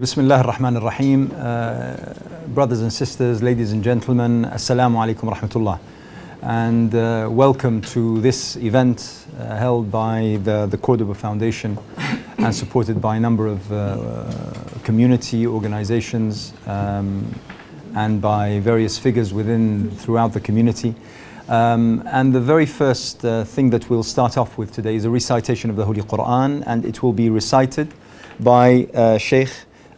Bismillah ar-Rahman ar-Rahim. Brothers and sisters, ladies and gentlemen, Assalamu alaikum wa rahmatullah. And welcome to this event held by the Cordoba Foundation and supported by a number of community organizations and by various figures throughout the community. And the very first thing that we'll start off with today is a recitation of the Holy Quran, and it will be recited by Sheikh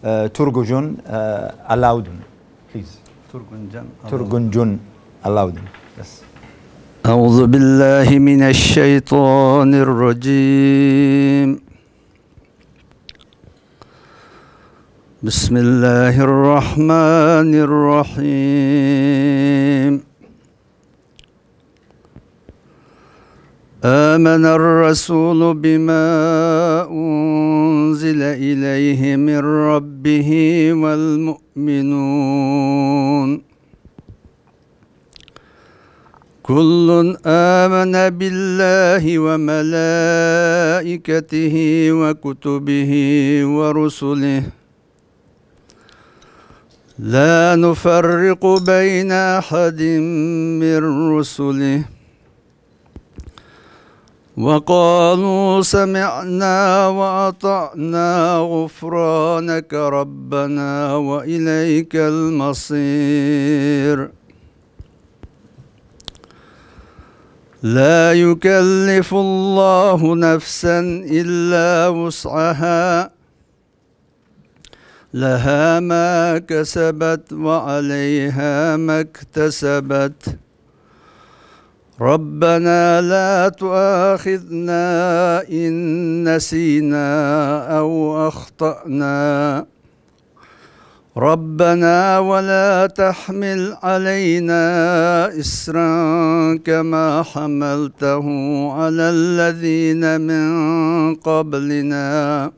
Turgunjun Alaudun. Please. Turgunjun Alaudun. Yes. أعوذ بالله من الشيطان الرجيم. بسم الله الرحمن الرحيم. آمن الرسول بما أنزل إليه من ربه والمؤمنون كل آمن بالله وملائكته وكتبه ورسله لا نفرق بين أحد من رسله وقالوا سمعنا وأطعنا غفرانك ربنا وإليك المصير لا يكلف الله نفسا إلا وسعها لها ما كسبت وعليها ما اكتسبت ربنا لا تؤاخذنا إن نسينا أو أخطأنا ربنا ولا تحمل علينا إسرا كما حملته على الذين من قبلنا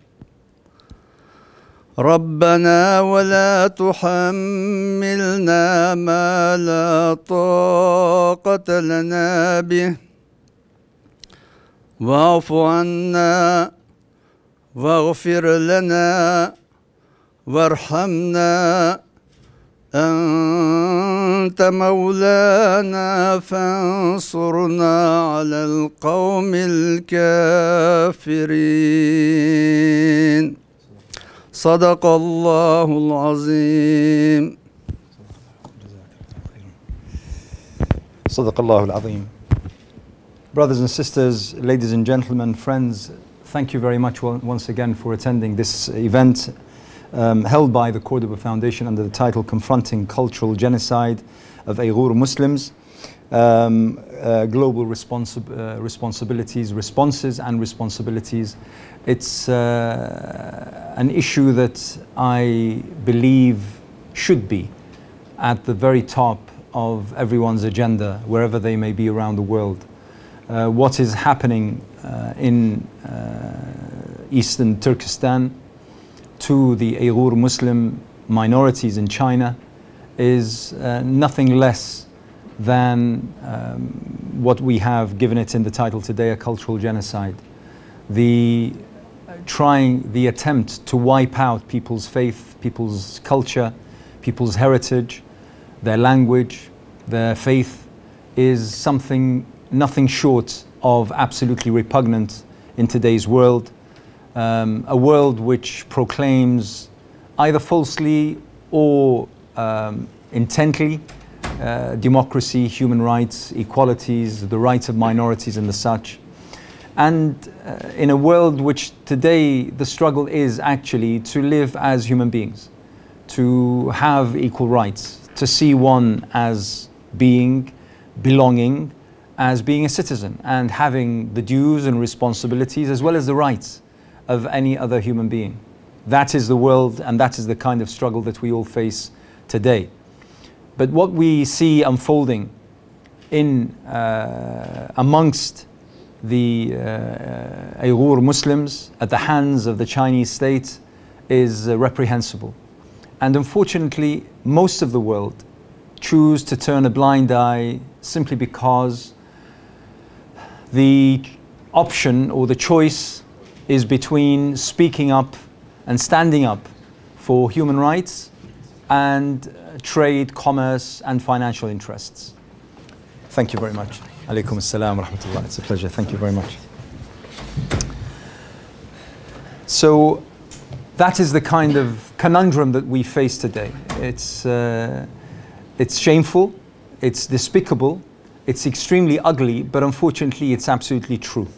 ربنا ولا تحملنا ما لا طاقة لنا به واعف عنا واغفر لنا وارحمنا أنت مولانا فانصرنا على القوم الكافرين صدق الله العظيم. صدق الله العظيم. Brothers and sisters, ladies and gentlemen, friends, thank you very much once again for attending this event held by the Cordoba Foundation under the title Confronting Cultural Genocide of Uyghur Muslims, Global Responsibilities, Responses and Responsibilities. It's an issue that I believe should be at the very top of everyone's agenda, wherever they may be around the world. What is happening in Eastern Turkestan to the Uyghur Muslim minorities in China is nothing less than what we have given it in the title today, a cultural genocide. The attempt to wipe out people's faith, people's culture, people's heritage, their language, their faith is something nothing short of absolutely repugnant in today's world. A world which proclaims either falsely or intently democracy, human rights, equalities, the rights of minorities and the such. And in a world which today the struggle is actually to live as human beings, to have equal rights, to see one as being, belonging, as being a citizen and having the dues and responsibilities as well as the rights of any other human being. That is the world and that is the kind of struggle that we all face today. But what we see unfolding amongst the Uyghur Muslims at the hands of the Chinese state is reprehensible. And unfortunately, most of the world choose to turn a blind eye simply because the option or the choice is between speaking up and standing up for human rights and trade, commerce, and financial interests. Thank you very much. Alaikum assalam wa rahmatullah. It's a pleasure. Thank you very much. So that is the kind of conundrum that we face today. It's shameful, it's despicable, it's extremely ugly, but unfortunately it's absolutely true.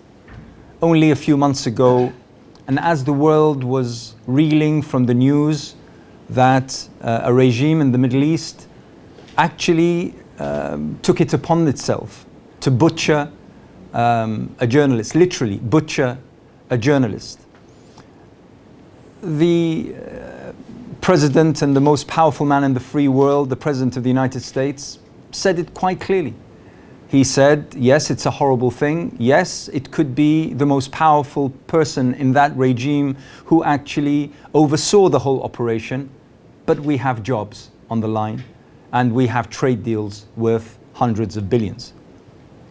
Only a few months ago, and as the world was reeling from the news that a regime in the Middle East actually took it upon itself to butcher a journalist, literally butcher a journalist. The president and the most powerful man in the free world, the president of the United States, said it quite clearly. He said, yes, it's a horrible thing. Yes, it could be the most powerful person in that regime who actually oversaw the whole operation, but we have jobs on the line and we have trade deals worth hundreds of billions.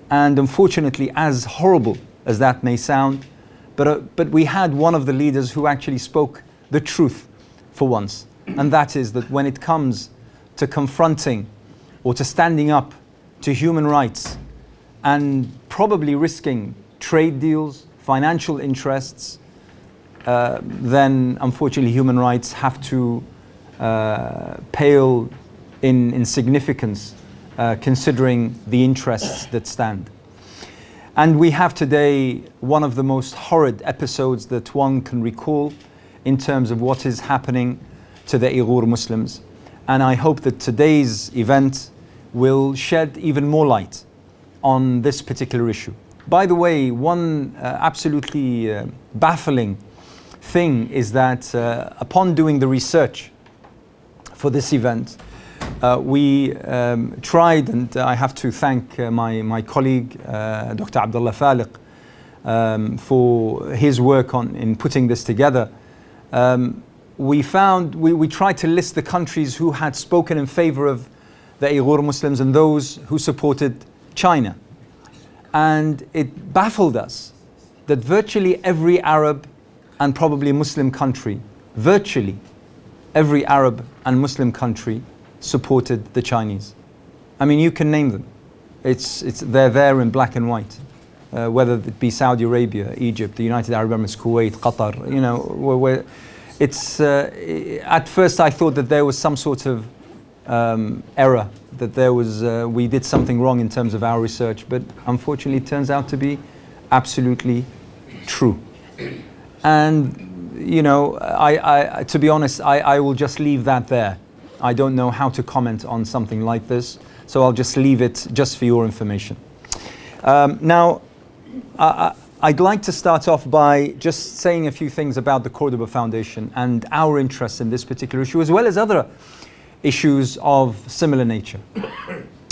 And unfortunately, as horrible as that may sound, but we had one of the leaders who actually spoke the truth for once. And that is that when it comes to confronting or to standing up to human rights and probably risking trade deals, financial interests, then unfortunately human rights have to pale in significance considering the interests that stand. And we have today one of the most horrid episodes that one can recall in terms of what is happening to the Uyghur Muslims. And I hope that today's event will shed even more light on this particular issue. By the way, one absolutely baffling thing is that upon doing the research for this event, we tried, and I have to thank my colleague, Dr. Abdullah Faliq, for his work in putting this together. We tried to list the countries who had spoken in favor of the Uyghur Muslims and those who supported China. And it baffled us that virtually every Arab and probably Muslim country, virtually every Arab and Muslim country supported the Chinese. I mean, you can name them. They're there in black and white, whether it be Saudi Arabia, Egypt, the United Arab Emirates, Kuwait, Qatar. You know, at first I thought that there was some sort of error, that we did something wrong in terms of our research, but unfortunately it turns out to be absolutely true. And you know, to be honest, I will just leave that there. I don't know how to comment on something like this, so I'll just leave it just for your information. Now, I'd like to start off by just saying a few things about the Cordoba Foundation and our interest in this particular issue, as well as other issues of similar nature.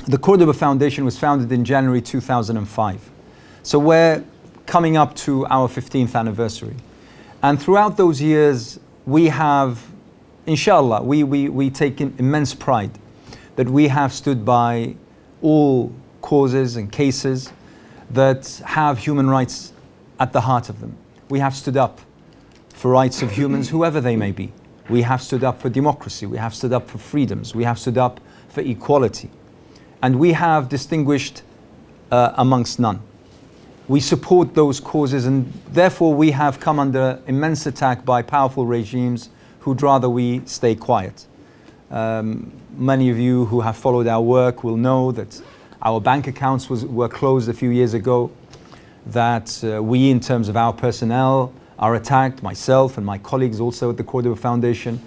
The Cordoba Foundation was founded in January 2005. So we're coming up to our 15th anniversary. And throughout those years, we have, inshallah, we take immense pride that we have stood by all causes and cases that have human rights at the heart of them. We have stood up for rights of humans, whoever they may be. We have stood up for democracy. We have stood up for freedoms. We have stood up for equality. And we have distinguished amongst none. We support those causes, and therefore we have come under immense attack by powerful regimes who'd rather we stay quiet. Many of you who have followed our work will know that our bank accounts were closed a few years ago, that we, in terms of our personnel, are attacked, myself and my colleagues also at the Cordoba Foundation,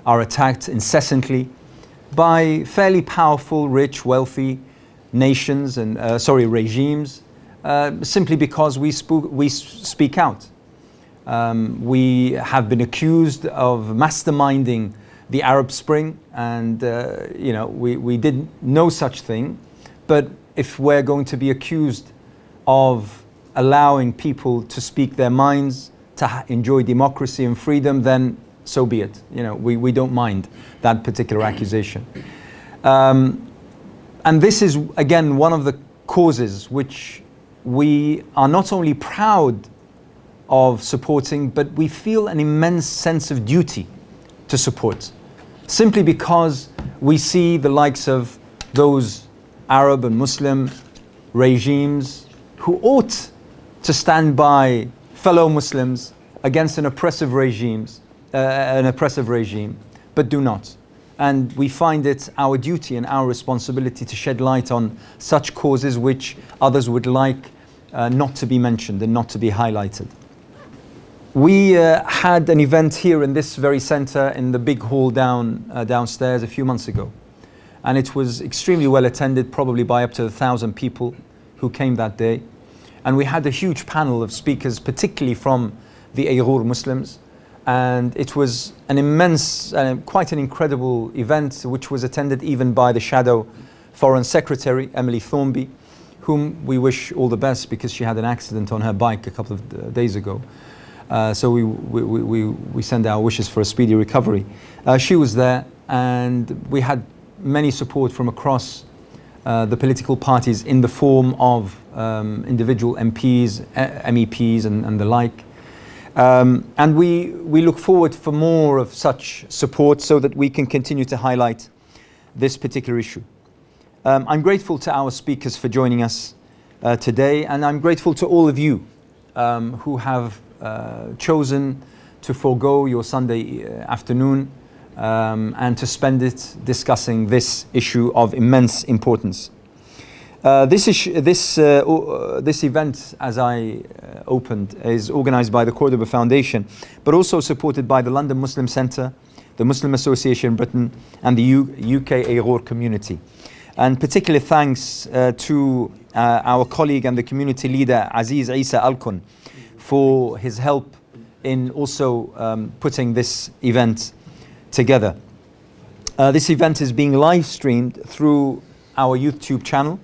are attacked incessantly by fairly powerful, rich, wealthy nations and, regimes, simply because we speak out. We have been accused of masterminding the Arab Spring, and you know, we did no such thing. But if we're going to be accused of allowing people to speak their minds, to enjoy democracy and freedom, then so be it. You know, we don't mind that particular accusation. And this is, again, one of the causes which we are not only proud of supporting, but we feel an immense sense of duty to support, simply because we see the likes of those Arab and Muslim regimes who ought to stand by fellow Muslims against an oppressive regime, but do not. And we find it our duty and our responsibility to shed light on such causes which others would like not to be mentioned and not to be highlighted. We had an event here in this very center in the big hall downstairs a few months ago. And it was extremely well attended, probably by up to 1,000 people who came that day. And we had a huge panel of speakers, particularly from the Uyghur Muslims. And it was an immense, quite an incredible event, which was attended even by the Shadow Foreign Secretary, Emily Thornby, whom we wish all the best because she had an accident on her bike a couple of days ago. So we send our wishes for a speedy recovery. She was there, and we had many support from across the political parties in the form of individual MPs, MEPs and the like. And we look forward for more of such support so that we can continue to highlight this particular issue. I'm grateful to our speakers for joining us today, and I'm grateful to all of you who have chosen to forego your Sunday afternoon and to spend it discussing this issue of immense importance. This event, as I opened, is organized by the Cordoba Foundation, but also supported by the London Muslim Centre, the Muslim Association Britain, and the UK Uyghur community. And particular thanks to our colleague and the community leader, Aziz Isa Alkun, for his help in also putting this event together. This event is being live streamed through our YouTube channel,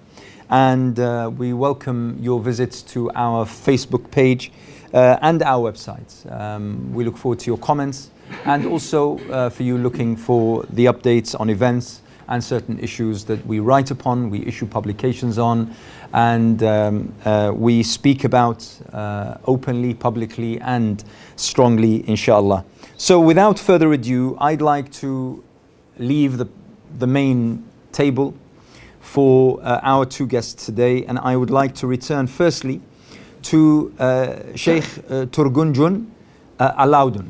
and we welcome your visits to our Facebook page and our website. We look forward to your comments, and also for you looking for the updates on events and certain issues that we write upon, we issue publications on, and we speak about openly, publicly, and strongly, inshallah. So without further ado, I'd like to leave the main table for our two guests today, and I would like to return firstly to Sheikh Turgunjun Alaudun.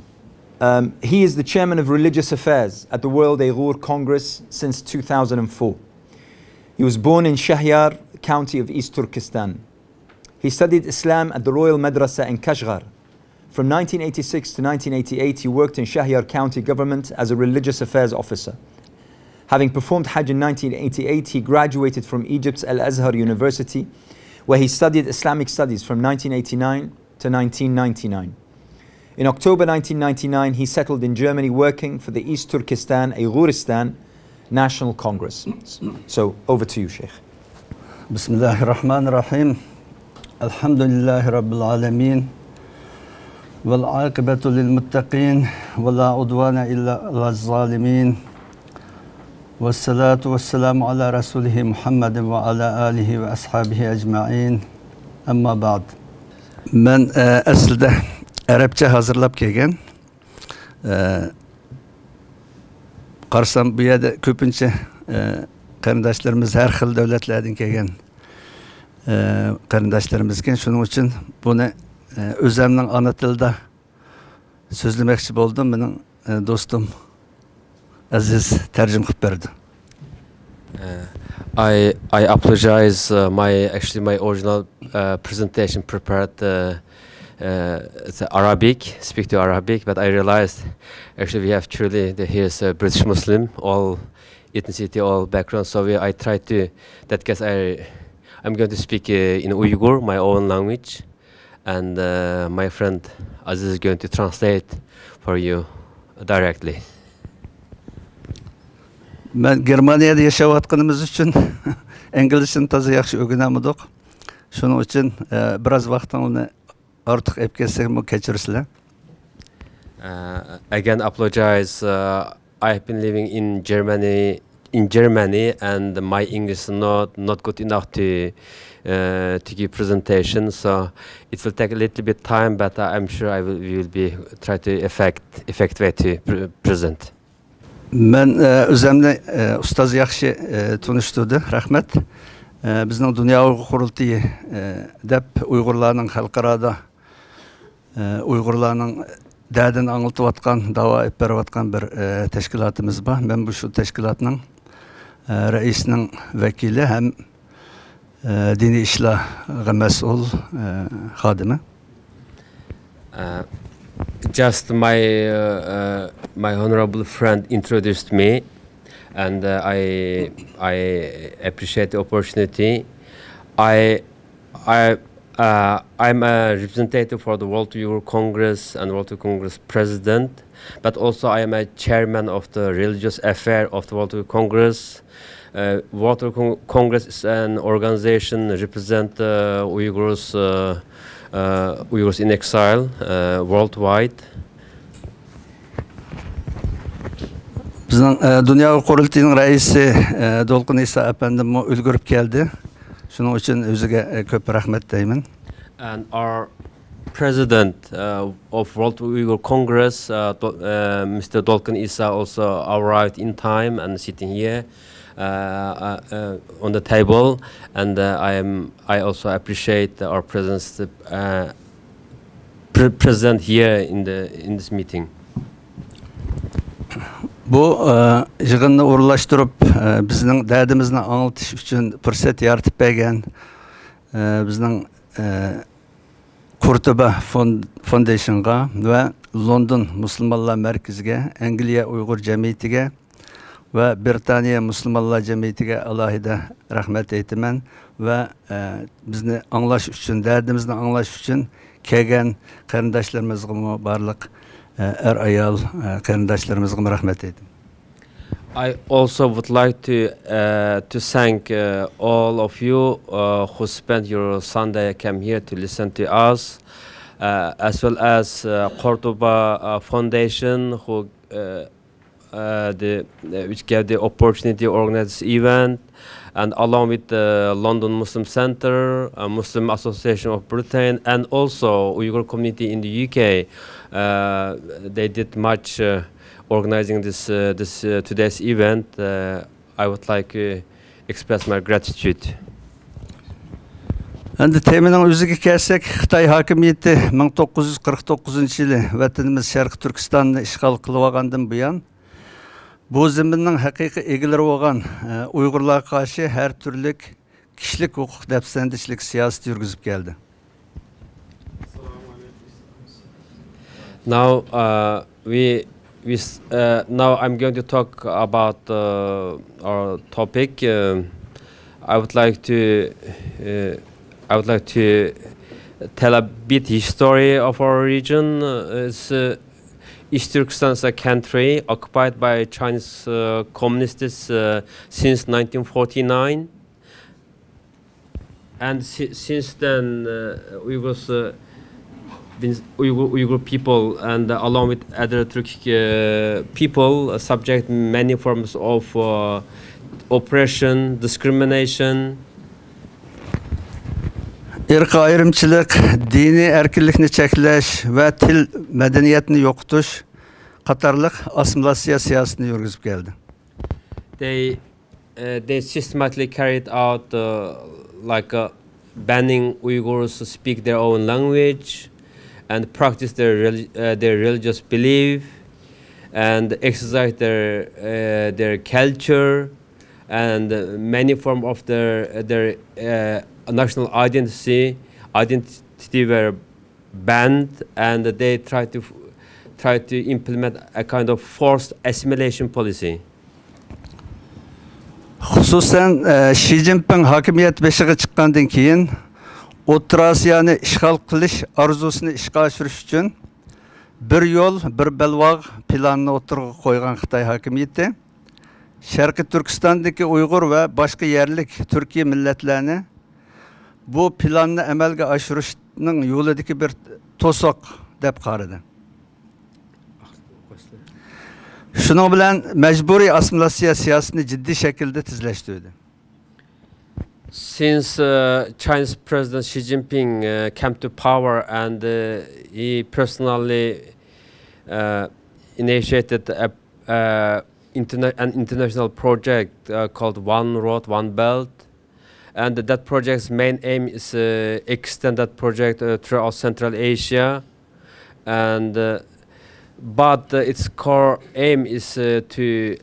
He is the chairman of religious affairs at the World Uyghur Congress since 2004. He was born in Shahyar, county of East Turkestan. He studied Islam at the Royal Madrasa in Kashgar. From 1986 to 1988, he worked in Shahyar County government as a religious affairs officer. Having performed Hajj in 1988, he graduated from Egypt's Al-Azhar University, where he studied Islamic studies from 1989 to 1999. In October 1999, he settled in Germany working for the East Turkestan Uyghuristan National Congress. So over to you, Sheikh. Bismillahir Rahmanir Rahim. Alhamdulillahi Rabbil Alameen. Wal aqibatu lil muttaqin. Wa la udwana illa ala zalimin. Wassalatu wassalamu ala rasulihi Muhammadin wa ala alihi wa ashabihi ajma'in. Amma ba'd. Ben aslida Arapça hazırlap kelgan. Qarsam bu yerda ko'pincha qarindoshlarimiz har xil davlatlardan kelgan qarindoshlarimiz ekan. Shuning uchun buni o'zimning ona tilida so'zlamoqchi bo'ldim. Mening do'stim Aziz tarjim qilib berdi. I apologize. My original presentation prepared it's Arabic, speak to Arabic, but I realized actually we have truly here's a British Muslim, all ethnicity, all background. So I tried to that case I'm going to speak in Uyghur, my own language, and my friend Aziz is going to translate for you directly. Ben Germaniyada yaşayotganimiz uchun inglizchani toza yaxshi o'rganamidik. Shuning uchun biroz vaqtingizni ortiq olib kelsak, kechirsizlar. Again, apologize. I've been living in Germany in Germany, and my English is not good enough to give presentation. So it will take a little bit time, but I'm sure we will be try to effect way to present. Men özümle ustaz yaxşı tanıştırdı. Rahmet. Bizning Dünya Uyghur Qurultayı dep Uyg'urlarning xalqarada Uyg'urlarning derdini anlatıp atkan, dava etip berip atkan bir teşkilatımız var. Ben bu şu teşkilatның reisinin vekili hem dini işlahga mesul xadimi. Just my honorable friend introduced me, and I appreciate the opportunity. I'm a representative for the World Uyghur Congress and World Uyghur Congress president, but also I am a chairman of the religious affair of the World Uyghur Congress. World Uyghur Congress is an organization represent Uyghurs in exile worldwide. Bizning Dünya Uyghur Qurultayının reisi Dolqun İsa efendim ulgurib keldi. Şunun için özüge köp rahmet deyman. And our president of World Uyghur Congress, Mr. Dolqun İsa, also arrived in time and sitting here on the table. And I also appreciate our presence present here in this meeting. Bu yığınni uğurlaştırıp bizning derdimizni anlatış üçün fırsat yaratıp bergen bizning Cordoba Foundation'a ve London Müslümanlar Merkezi'ne, Angliya Uyghur Cemiyeti'ne ve Britanya Müslümanlar Cemiyeti'ne alayida rahmet eytimen ve bizni anlaş üçün, derdimizni anlaş üçün kelgen qarindoshlarımizga barliq er ayal qarindoshlarımizga rahmet eytim. I also would like to thank all of you who spent your Sunday came here to listen to us, as well as Cordoba Foundation, who which gave the opportunity to organize this event, and along with the London Muslim Center, Muslim Association of Britain, and also Uyghur community in the UK. They did much organizing this today's event. I would like to express my gratitude. Endi teminin özüge kelsek, Xitay hakimiyeti 1949 yılı vatanımız Şarkı Türkistan'ı işgal kılıp algandan buyan bu zeminning haqiqiy egileri olan Uyg'urlarga qarshi her türlük kişilik hukuk depsendişlik siyaseti yürgüzüp geldi. Now now I'm going to talk about our topic. I would like to tell a bit history of our region. East Turkestan is a country occupied by Chinese communists since 1949, and since then Uyghur people, and along with other Turkic people, subject many forms of oppression, discrimination. Irqi ayrımçılık, dini erkinlikni cheklash ve til medeniyetini yo'qotish qatorliq assimilyatsiya siyosatini yurgizib keldi. They systematically carried out banning Uyghurs to speak their own language and practice their religious belief and exercise their culture, and many forms of their national identity were banned, and they try to implement a kind of forced assimilation policy. Xususan Xi Jinping hakimiyet beşiğe çıkkandan keyin O'rta Osiyoni ishg'ol qilish arzusini ishga oshirish uchun bir yo'l, bir belvog' planini o'tirg'a qo'ygan Xitoy hokimiyati Sharqiy Turkistondagi Uyg'ur va boshqa yerlik Turkiya millatlarini bu planni amalga oshirishning yo'lidagi bir to'siq deb qaradi. Şunun bilen mecburi asimilasyon siyasetini ciddi şekilde tizleştirdi. Since Chinese President Xi Jinping came to power and he personally initiated an international project called One Road, One Belt, and that project's main aim is extend that project throughout Central Asia, and but its core aim is to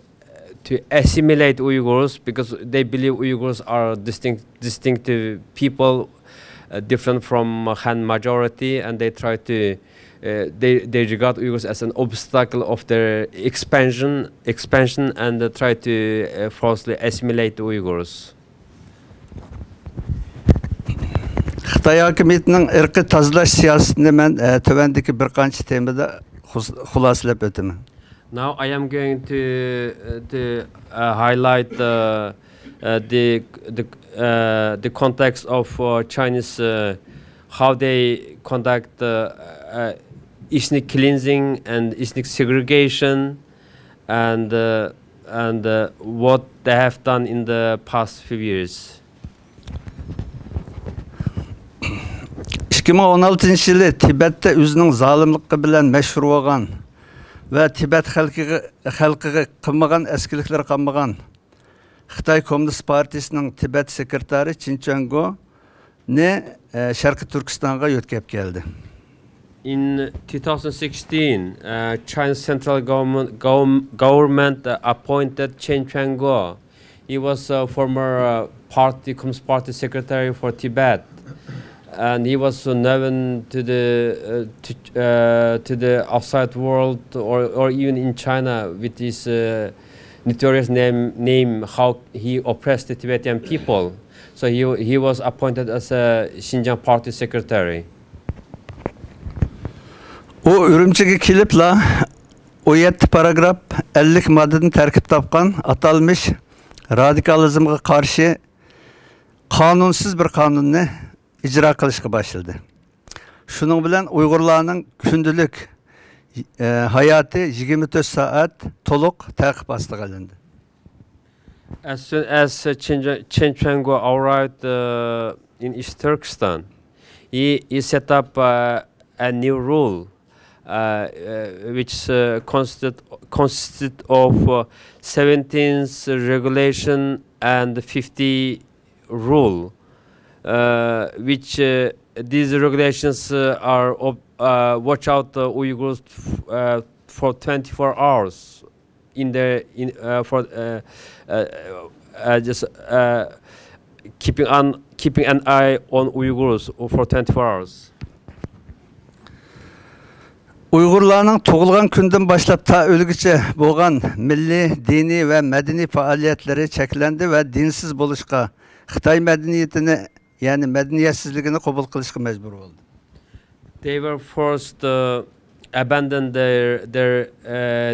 assimilate Uyghurs, because they believe Uyghurs are distinctive people, different from Han majority, and they try to they regard Uyghurs as an obstacle of their expansion, and try to forcibly assimilate Uyghurs. Xitay hakimiyetining irqi tozalash siyosatini men tövendeki bir qancha temada xulosalab o'taman. Now I am going to highlight the context of Chinese, how they conduct ethnic cleansing and ethnic segregation, and what they have done in the past few years. 2016 yılı Tibet'te özünün zalimliği bilen meşhur olgan ve Tibet halkıga qılmagan eskilikler qılmagan Xitay Komünist Partisi'nin Tibet sekreteri Chin Chang-go ne Şarkı Türkistan'a yotkep geldi. In 2016, China's central government appointed Chen Chang-go. He was a former Communist Party secretary for Tibet, and he was known to the outside world, or even in China, with his notorious name how he oppressed the Tibetan people. So he was appointed as a Xinjiang Party secretary. O Ürümçi'ye kilipla 17 paragraf 50 maddeden terkip tapkan atalmış radikalizmga karşı kanunsuz bir kanunni icra qilishga başladı. Şunun bilen Uygurlarning kundalik hayatı 24 saat toluq taqib ostiga alindi. As soon as Chen Chang-go arrived in East Turkestan, he set up a new rule, which consisted of 17th regulation and 50 rule, which these regulations are watch out Uyghurs for 24 hours just keeping an eye on Uyghurs for 24 hours. Uygurlarning tug'ilgan kundan boshlab ta o'lgicha bo'lgan milliy, diniy va madaniy faoliyatlari cheklandi va dinsiz bo'lishga, Xitoy madaniyatini, ya'ni madaniyatsizligini qabul qilishga majbur bo'ldi. They were forced to abandon their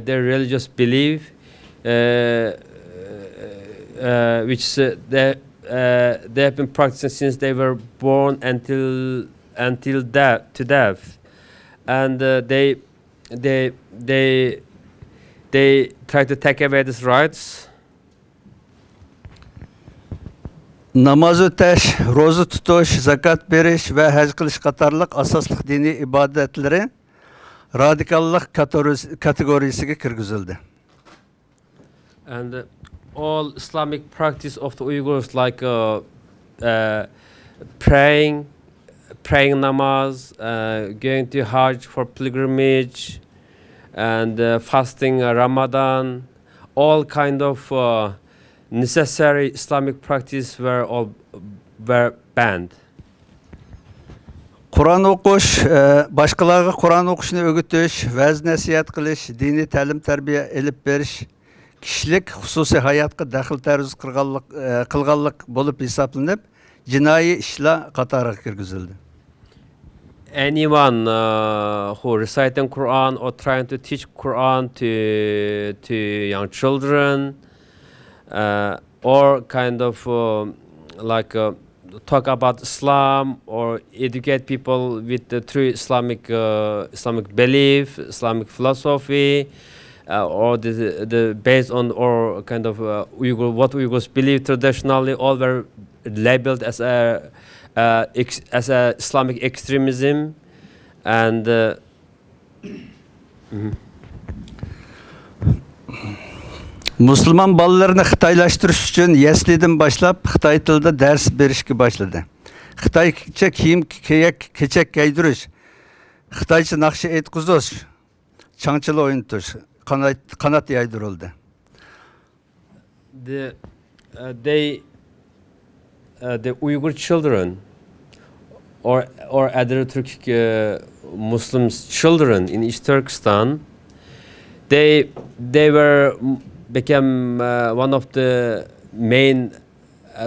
religious belief, which they have been practicing since they were born until death. And they try to take away these rights. Namaz o'tash, roza tutish, zakat berish va haj qilish qatorliq asosli diniy ibodatları radikallik kategoriyasiga kirgizildi. And all Islamic practice of the Uyghurs, like praying namaz, going to Hajj for pilgrimage, and fasting Ramadan, all kind of necessary Islamic practice were banned. Kur'an okuş, başkalarına Kur'an okuşunu öğütüş, vaz nasihat qilish, dini ta'lim tarbiya elib berish, kişilik xususiy hayatga daxil taruz qilganlik bo'lib hisoblanib, jinoiy ishlar qatoriga kirgizildi. Anyone who reciting Quran or trying to teach Quran to young children, or kind of talk about Islam or educate people with the true Islamic belief, Islamic philosophy, or the based on or kind of Uyghur, what Uyghurs believe traditionally, all were labeled as a Islamic extremism, and Müslüman balalarını Xitaylaştırış üçün yesliden başlap Xitay tilida ders berishga başladı. Xitaycha kiyim kechak giydirish, Xitaycha naqsha aytqizish, changchila o'ynatish qanot yaydirildi. The Uyghur children or other Turkic Muslims children in East Turkestan, they became one of the main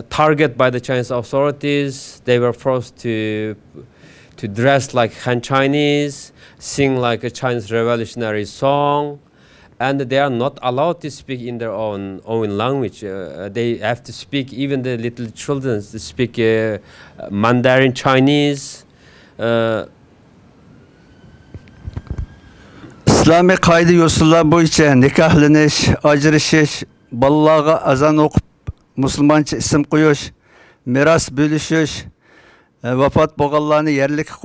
target by the Chinese authorities. They were forced to dress like Han Chinese, sing like a Chinese revolutionary song, and they are not allowed to speak in their own language. They have to speak, even the little children, to speak Mandarin Chinese. İslami qayda yo'sullar bo'yicha nikohlanish, ajrashish, bolalarga azon o'qib, musulmoncha ism qo'yish, meros bo'lishish, vafot bo'lganlarni yerlikka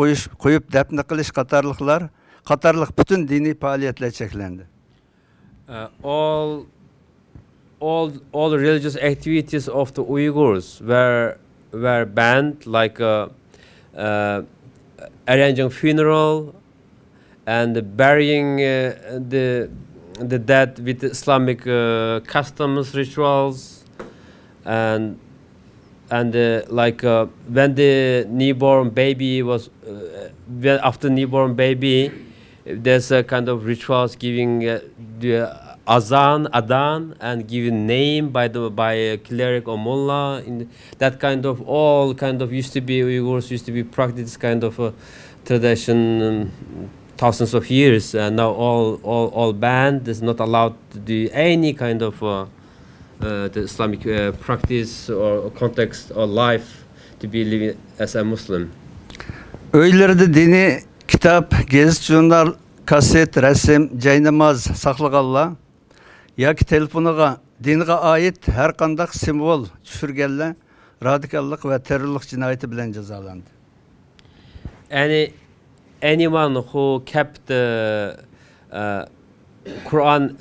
qo'yib dafn qilish qatorliq butun diniy faoliyatlar cheklandi. All religious activities of the Uyghurs were banned, like arranging funeral and burying the dead with Islamic customs, rituals, and like when the newborn baby was after newborn baby, there's a kind of rituals giving the adan, and giving name by a cleric or mullah. In that kind of all kind of used to be Uyghurs used to be practice kind of tradition. Thousands of years, and now all banned. Is not allowed to do any kind of the Islamic practice or context or life to be living as a Muslim. Öylerde dini kitap, gezit, jurnal, kaset, resim, jaynamaz saqlaganlar yoki telefonuga dinga ait har qanday simbol tushirganlar radikallik va terrorlik jinoyati bilan jazolandi. Anyone who kept the Quran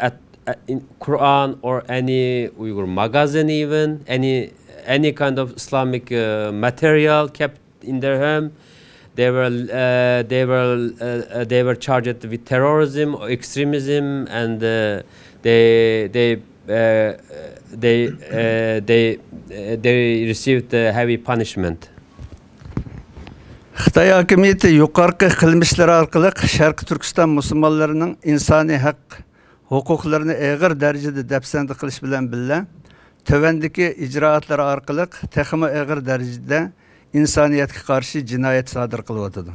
in Quran or any Uyghur magazine, even any kind of Islamic material kept in their home, they were charged with terrorism or extremism, and they received heavy punishment. Xitay hakimiyeti yuqorqi qilmishlari orqali Sharq Turkiston musulmonlarining insoniy haq huquqlarini og'ir darajada dafsanda qilish bilan birga tövandagi ijroatlar orqali texmi og'ir darajada insoniyatga qarshi jinoyat sodir qilyotdi.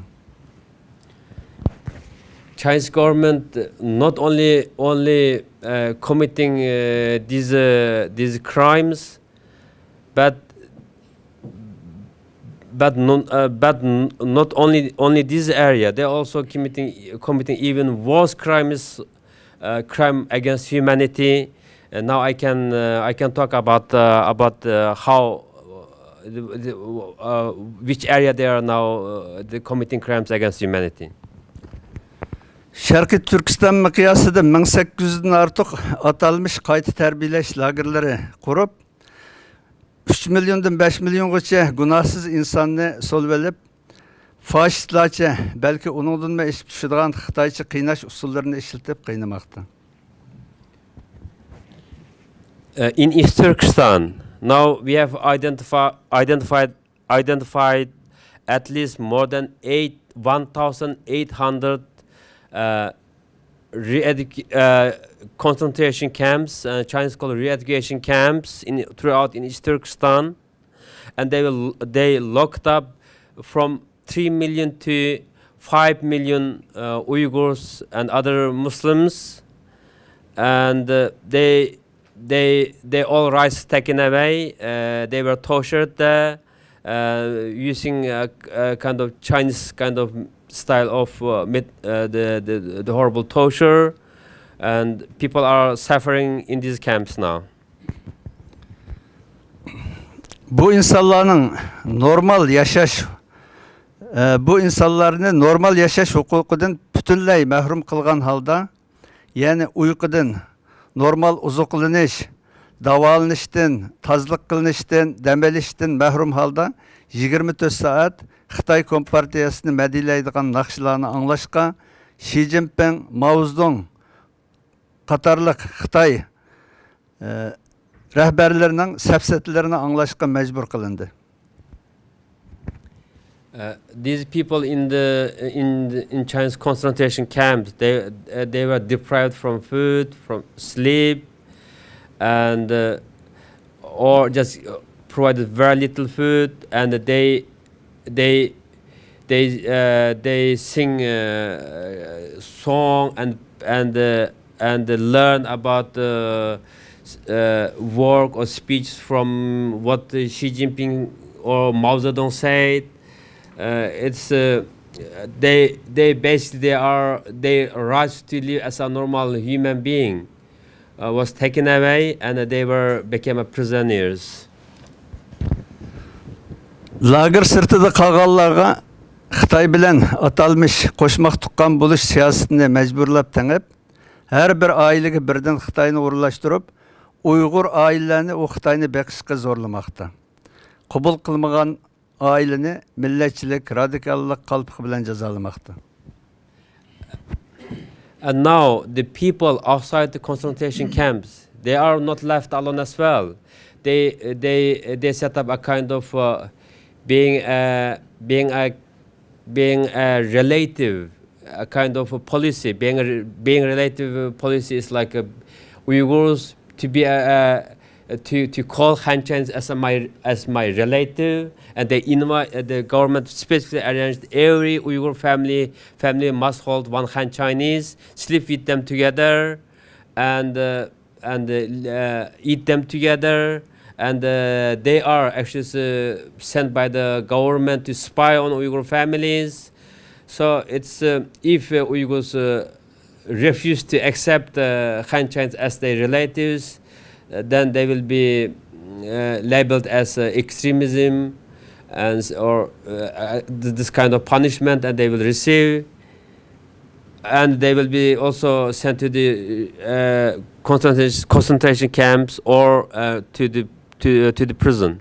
Chinese government not only committing these crimes, but not only this area. They are also committing even worse crimes, crime against humanity. And now I can talk about how which area they are now committing crimes against humanity. Sharqiy Turkiston miqyosida 1800 dan ortiq atalmış qayta tarbiyalash lagerlari qurib 3 milyondan 5 milyongacha gunohsiz insonni so'lvelib faşistlarcha balki uningdan eshib tushadigan Xitoycha qiynash usullarini ishlatib qiynamoqda. In East Turkestan, now we have identified at least more than 1,800 concentration camps, Chinese called re-education camps throughout in East Turkestan, and they locked up from 3 million to 5 million Uyghurs and other Muslims, and they all rights taken away. They were tortured there using a kind of Chinese kind of style of the horrible torture, and people are suffering in these camps now. Bu insanların normal yaşaş bu insanlarını normal yaşaş hukukudan bütünley mahrum kılgan halda, yani uykudan, normal uzuqlanish, davolanishdan, tazliq qilinishdan, demelishdan mahrum halda 24 saat Xitoy Kompartiyasini madiylaydigan naqshlarni anglashga Xi Jinping, Mao Zedong qatorliq Xitoy rahbarlarining safsatlarini anglashga majbur qilindi. These people in Chinese concentration camps, they were deprived from food, from sleep, and or just provided very little food, and they sing song and learn about work or speech from what Xi Jinping or Mao Zedong said. They basically their rights to live as a normal human being was taken away, and they became prisoners. Lager sırtıda kalganlarga Xitoy bilen atalmış koşmak tuqqan buluş siyasetini mecburlap tengip, her bir ailegi birden Xitoyni o'rinlashtirib, Uyghur ailelerini o Xitoyni bekishga zo'rlamoqda. Qabul qilmagan aileni milletçilik, radikallık qalpıqı bilen cezalamoqda. And now the people outside the concentration camps, they are not left alone as well. They set up a kind of being a relative, a kind of a policy. Being relative policy is like Uyghurs to be to call Han Chinese as my relative, and they invite the government specifically arranged every Uyghur family must hold one Han Chinese, sleep with them together, and eat them together, and they are actually sent by the government to spy on Uyghur families. So it's if Uyghurs refuse to accept Han Chinese as their relatives, then they will be labeled as extremism or this kind of punishment, and they will receive, and they will be also sent to the concentration camps or to the prison.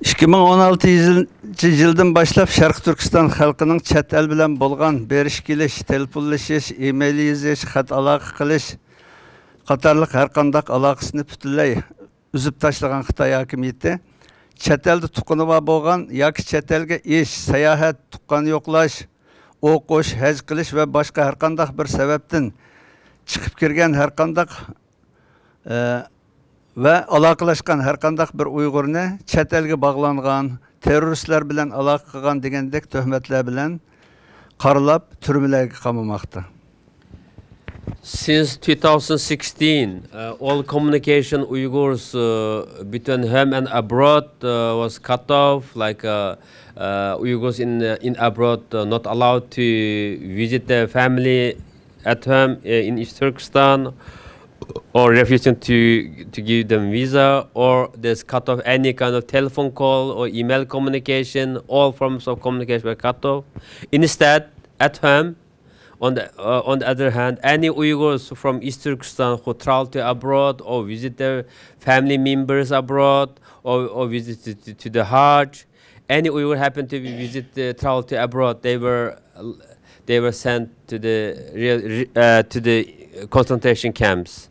2016 yıldan başlap Şarkı Türkistan halkının chet el bilen bolgan beriş keliş, telefonlashish, email yazish, xat aloqa qilish qatorliq har qanday aloqasini butunlay uzib tashlagan Xitoy hokimiyati chet elda tuqqani bo'lgan yoki chet elga ish, sayohat, tuqqan yo'qlash, o'qish, haj qilish va boshqa har qanday bir sababdan chiqib kirgan har qanday ve aloqalashgan har qanday bir Uyg'urni chet elga bog'langan, terroristlar bilan aloqa qilgan degandek tuhmatlar bilan qaralab turmalarga qamamoqda. Since 2016, all communication Uyghurs between home and abroad was cut off. Like Uyghurs in abroad not allowed to visit their family at home in East Turkestan, or refusing to give them visa, or there's cut off any kind of telephone call or email communication. All forms of communication were cut off. Instead, at home, on the other hand, any Uyghurs from East Turkestan who travel to abroad or visit their family members abroad or visit to the Hajj, any Uyghur happened to travel to abroad, they were sent to the concentration camps.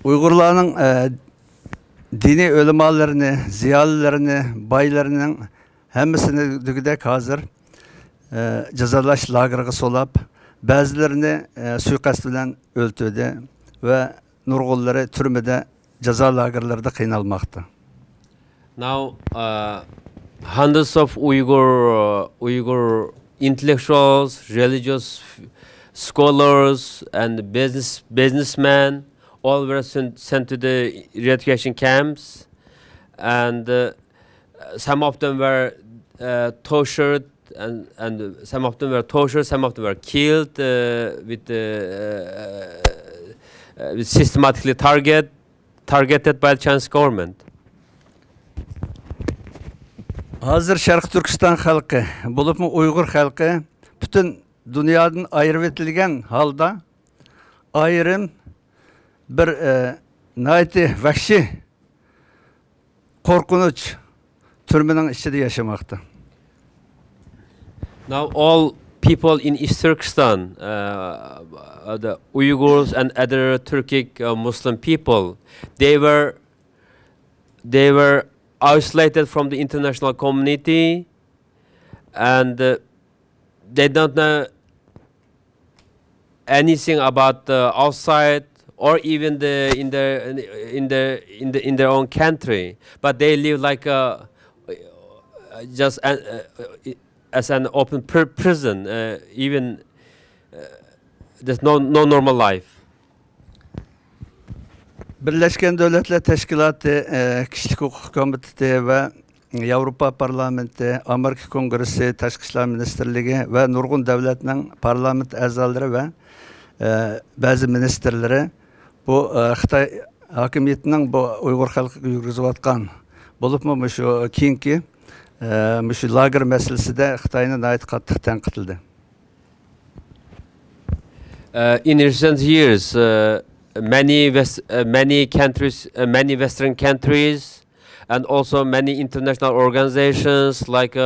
Uygurlarning dini ölümalarını, ziyalilerini, baylarının hemmisini dügüdek hazır cezalaş lagerine solap, bazılarını suikast bilen öldürdü ve nurgulları türmede ceza lagerlerde kıynalmakta. Now, hundreds of Uyghur intellectuals, religious scholars, and businessmen all were sent to the re-education camps, and some of them were tortured and some of them were tortured, some of them were killed with systematically targeted by the Chinese government. Hazır Şarkı Türkistan halkı, bulupmu Uyghur halkı, bütün dünyadan ayrı etilgen halda ayrım bir naiti vahşi korkunuç türmenin içinde yaşamakta. Now all people in East Turkestan, the Uyghurs and other Turkic Muslim people, they were isolated from the international community, and they don't know anything about the outside or even in their own country. But they live like just as an open prison. Even there's no normal life. Birleşken Devletler Teşkilatı, Kişilik Hukuk Komitesi ve Avrupa Parlamenti, Amerika Kongresi, Tashqi ishlar Ministerligi ve nurgun devletinin parlament azaları ve bazı ministerleri bu Xitay hakimiyetinin bu Uyghur halkı yürgüzüvatkan bulupmu şu kiyinki şu lager meselesi de Xitay'ın ait qattiq tanqitildi. In recent years, many countries, many Western countries, and also many international organizations like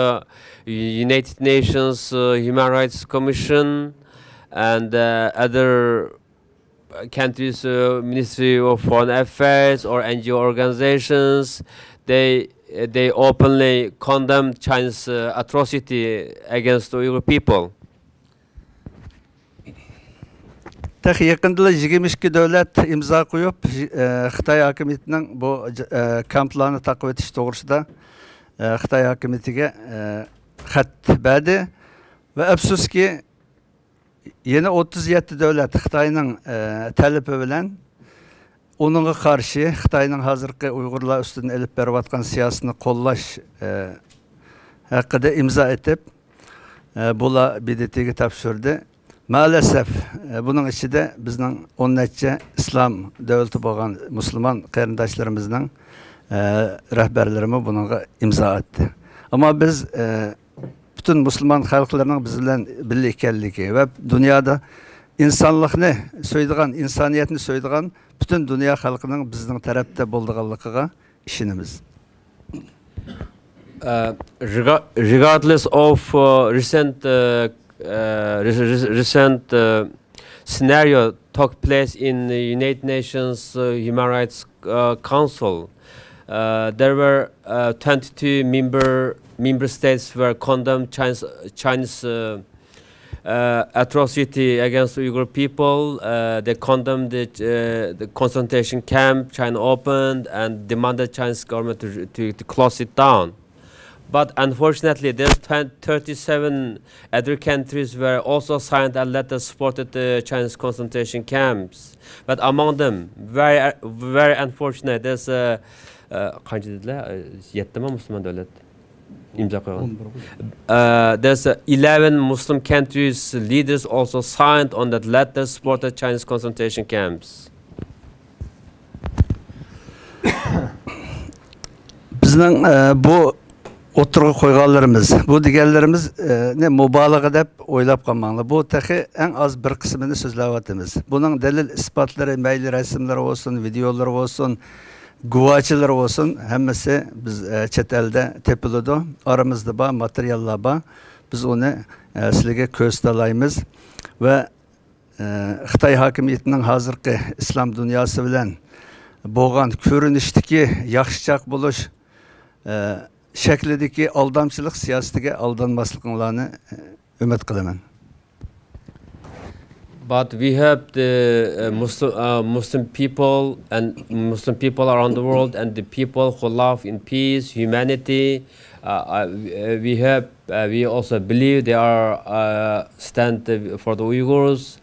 United Nations Human Rights Commission and other countries, Ministry of Foreign Affairs or NGO organizations, they openly condemn China's atrocity against the Uyghur people. Tek yakında 22 devlet imza koyup Xitay hakimiyetinin bu kamplarını takip etiş doğrusunda Xitay hakimiyetiga xat berdi ve afsus ki yeni 37 devlet Xitayning talebi bilen onunğa karşı Xitayning hazırki Uygurlar üstüne elip beriyotgan siyosatini qo'llash haqida imza etip bula BDT'ga topshirdi. Maalesef bunun içinde bizning 10 necha İslam devleti bo'lgan Müslüman qarindoshlarımızның rahbarlarımız bununla imza etti. Ama biz bütün Müslüman halklarının bizden birlik ekanligi ve dünyada insanlıkni söylediğin, insaniyetni söylediğin bütün dünya halkının bizning tarafta bo'lganligiga ishonamiz. Regardless of recent scenario took place in the United Nations Human Rights Council. There were 22 member states were condemned Chinese atrocity against Uyghur people. They condemned the concentration camp China opened and demanded Chinese government to close it down. But unfortunately, there's 37 other countries were also signed a letter supported the Chinese concentration camps. But among them, very unfortunate, there's there's 11 Muslim countries leaders also signed on that letter supported Chinese concentration camps. Bizning bu oturga qo'yganlarimiz, bu deganlarimiz ne mubalag'a deb o'ylab qolmanglar. Bu taxi eng az bir qismini so'zlayapmiz. Buning dalil isbotlari, mayli rasmlar bo'lsin, videolar bo'lsin, guvohchilar bo'lsin, hammasi biz chet elda tepiladi. Aramizda bor materiallar bor. Biz uni sizlarga ko'rsatalaymiz va Xitoy hokimiyatining hozirgi islom dunyosi bilan bo'lgan ko'rinishdagi yaxshichaq bo'lish şeklideki aldamçılık siyasetiga aldanmaslıklarını ümit qilaman. But we have the Muslim people and Muslim people around the world and the people who love in peace, humanity. We also believe they are stand for the Uyghurs,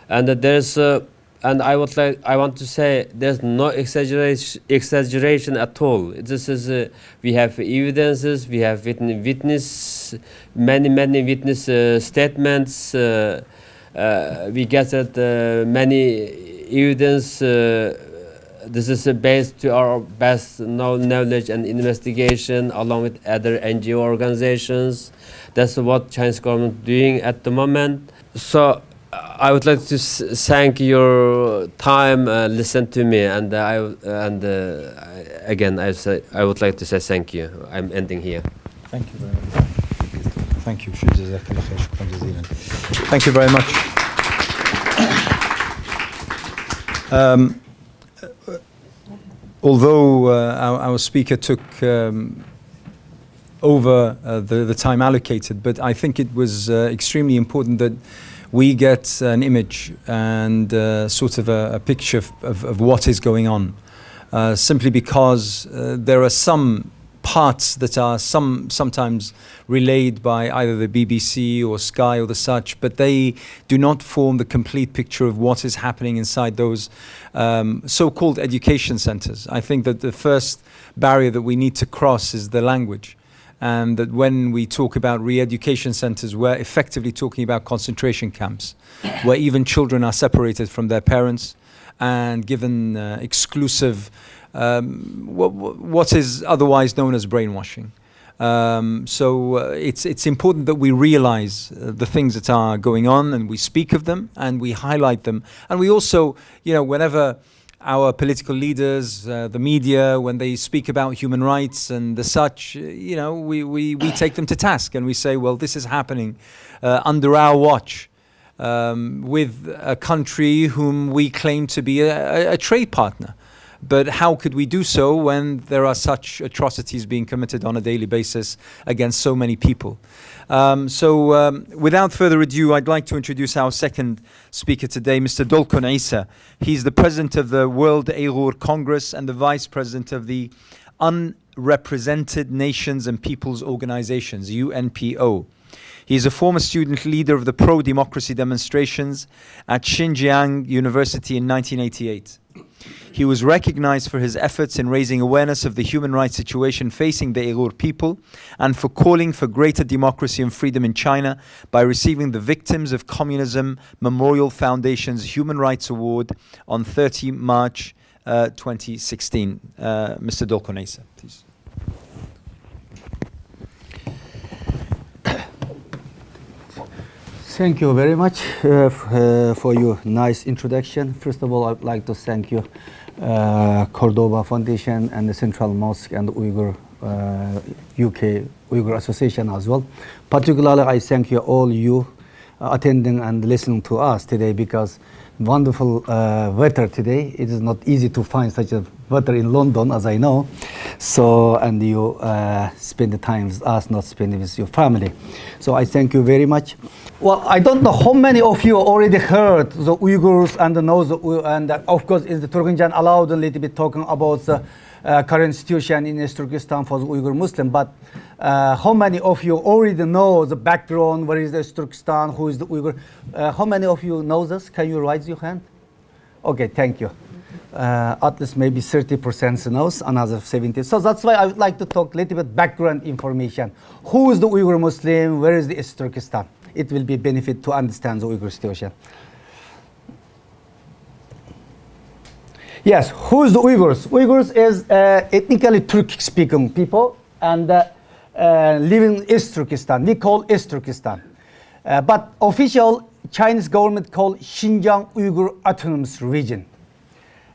and there's and I want to say there's no exaggeration at all. This is we have evidences, we have many witness statements. We get that many evidence. This is based to our best knowledge and investigation, along with other NGO organizations. That's what Chinese government doing at the moment. So I would like to thank your time, listen to me, and again I would like to say thank you. I'm ending here. Thank you very much. Thank you. Thank you very much. Although our speaker took over the time allocated, but I think it was extremely important that we get an image and sort of a picture of what is going on, simply because there are some parts that are sometimes relayed by either the BBC or Sky or the such, but they do not form the complete picture of what is happening inside those so-called education centers. I think that the first barrier that we need to cross is the language, and that when we talk about re-education centers, we're effectively talking about concentration camps, where even children are separated from their parents and given exclusive what is otherwise known as brainwashing. So it's important that we realize the things that are going on, and we speak of them and we highlight them, and we also, whenever our political leaders, the media, when they speak about human rights and the such, we take them to task, and we say, well, this is happening under our watch, with a country whom we claim to be a trade partner. But how could we do so when there are such atrocities being committed on a daily basis against so many people? Without further ado, I'd like to introduce our second speaker today, Mr. Dolkun Isa. He's the president of the World Uyghur Congress and the vice president of the Unrepresented Nations and Peoples Organizations, UNPO. He is a former student leader of the pro-democracy demonstrations at Xinjiang University in 1988. He was recognized for his efforts in raising awareness of the human rights situation facing the Uyghur people and for calling for greater democracy and freedom in China by receiving the Victims of Communism Memorial Foundation's Human Rights Award on 30 March 2016. Mr. Dolkun Isa, please. Thank you very much for your nice introduction. First of all, I'd like to thank you, Cordoba Foundation and the Central Mosque and the Uyghur UK Uyghur Association as well. Particularly, I thank you all attending and listening to us today, because wonderful weather today. It is not easy to find such a weather in London, as I know. So, and you spend the time with us, not spending with your family. So I thank you very much. Well, I don't know how many of you already heard the Uyghurs and of course, is the Turkmenjan allowed a little bit talking about the current situation in East Turkestan for the Uyghur Muslim, but how many of you already know the background, where is the East Turkestan, who is the Uyghur? How many of you know this? Can you raise your hand? Okay, thank you. At least maybe 30% knows, another 70%. So that's why I would like to talk a little bit background information. Who is the Uyghur Muslim? Where is the East Turkestan? It will be benefit to understand the Uyghur situation. Yes, who is the Uyghurs? Uyghurs is ethnically Turkic-speaking people and living in East Turkestan. We call East Turkestan. But official Chinese government called Xinjiang Uyghur Autonomous Region.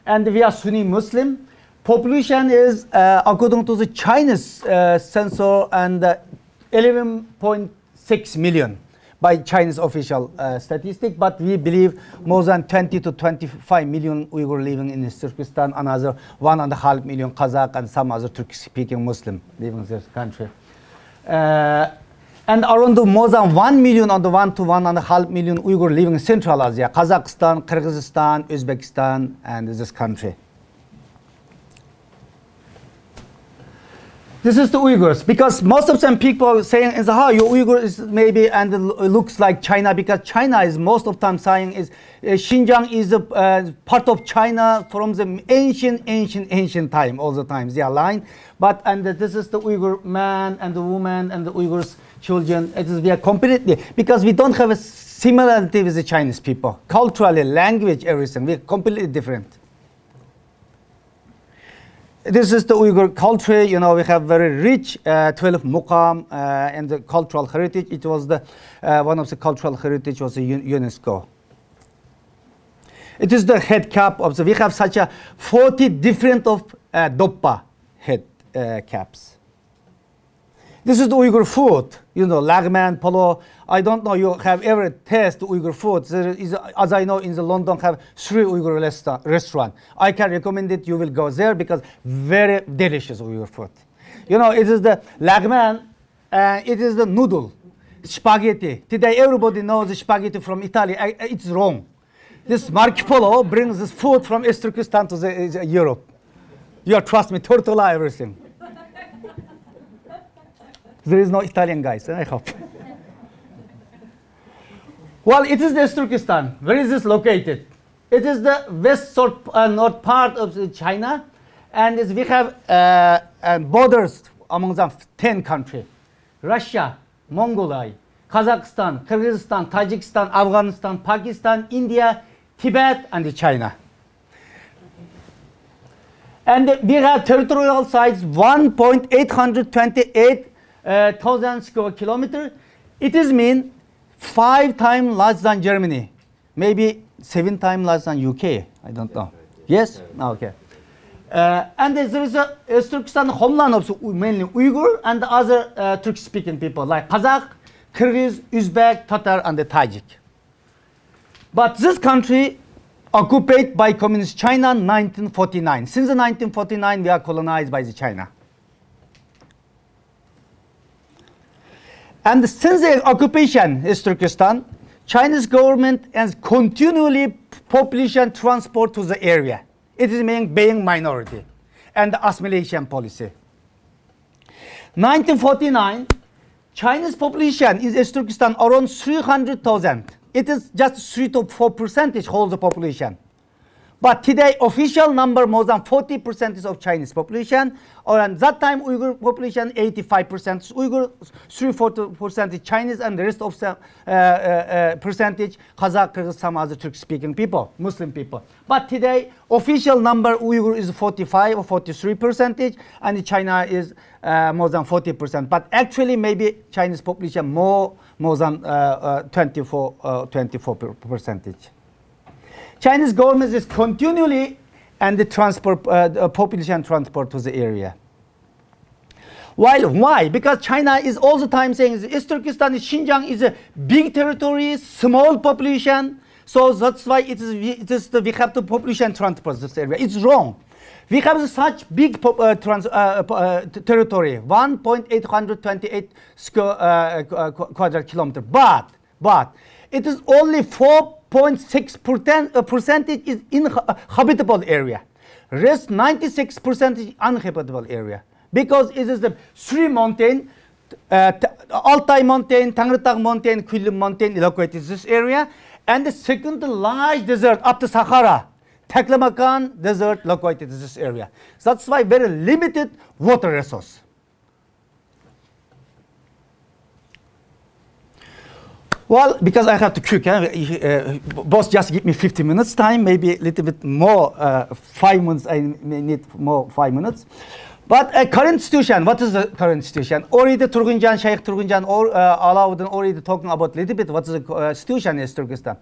And we are Sunni Muslim. Population is, according to the Chinese census, and 11.6 million. By Chinese official statistic, but we believe more than 20 to 25 million Uyghur living in East Turkestan, another 1.5 million Kazakh and some other Turkish-speaking Muslim living in this country. And around more than 1 million on the 1 to 1.5 million Uyghur living in Central Asia, Kazakhstan, Kyrgyzstan, Uzbekistan, and this country. This is the Uyghurs, because most of them people saying is how you Uyghur is maybe and it looks like China, because China is most of time saying is Xinjiang is a part of China from the ancient time, all the times they are lying. But and this is the Uyghur man and the woman and the Uyghurs children. It is we are completely, because we don't have a similarity with the Chinese people, culturally, language, everything. We are completely different. This is the Uyghur culture. You know, we have very rich 12 muqam and the cultural heritage. It was the one of the cultural heritage was the UNESCO. It is the head cap of the. We have such a 40 different of doppa head caps. This is the Uyghur food. You know, lagman, polo. I don't know you have ever tasted Uyghur food. There is, as I know, in the London have 3 Uyghur restaurant. I can recommend it. You will go there because very delicious Uyghur food. You know, it is the lagman. It is the noodle, spaghetti. Today everybody knows the spaghetti from Italy. It's wrong. This Marco Polo brings this food from East Turkestan to the Europe. You trust me, tortilla, everything. There is no Italian guys, I hope. Well, it is the East Turkestan. Where is this located? It is the west north part of China, and we have borders among them 10 countries: Russia, Mongolia, Kazakhstan, Kyrgyzstan, Tajikistan, Afghanistan, Pakistan, India, Tibet, and China. And we have territorial size 1.828 thousand square kilometers. It is mean 5 times less than Germany, maybe 7 times less than UK. I don't know. Yes? Okay. And there is a Turkestan homeland of mainly Uyghur and other Turkish-speaking people like Kazakh, Kyrgyz, Uzbek, Tatar, and the Tajik. But this country occupied by Communist China in 1949. Since 1949, we are colonized by the China. And since the occupation is Turkestan, Chinese government has continually population transport to the area. It is being minority and the assimilation policy. 1949, Chinese population is East Turkestan around 300,000. It is just 3 to 4% hold the population. But today, official number more than 40% of Chinese population, or at that time Uyghur population 85%. Uyghur 3-4% Chinese, and the rest of the percentage Kazakh, Kyrgyz, some other Turk-speaking people, Muslim people. But today, official number Uyghur is 45 or 43%, and China is more than 40%. But actually, maybe Chinese population more than 24%. Chinese government is continually and the transport, population transport to the area. Why? Because China is all the time saying East Turkestan, Xinjiang is a big territory, small population. So that's why we have the population transport this area. It's wrong. We have such big territory, 1.828 square quadrat kilometer. But it is only 4.6% is inhabitable area. Rest 96% is uninhabitable area. Because it is the 3 mountain, Altai mountain, Tangratang mountain, Kulum mountain located in this area. And the second large desert after Sahara, Taklamakan desert located in this area. That's why very limited water resource. Well, because I have to cook, boss just give me 50 minutes time, maybe a little bit more, 5 minutes, I may need more 5 minutes. But a current situation, what is the current situation? Already Turgunjan, Sheikh Turgunjan, Alauddin already talking about a little bit what is the situation in Turkestan.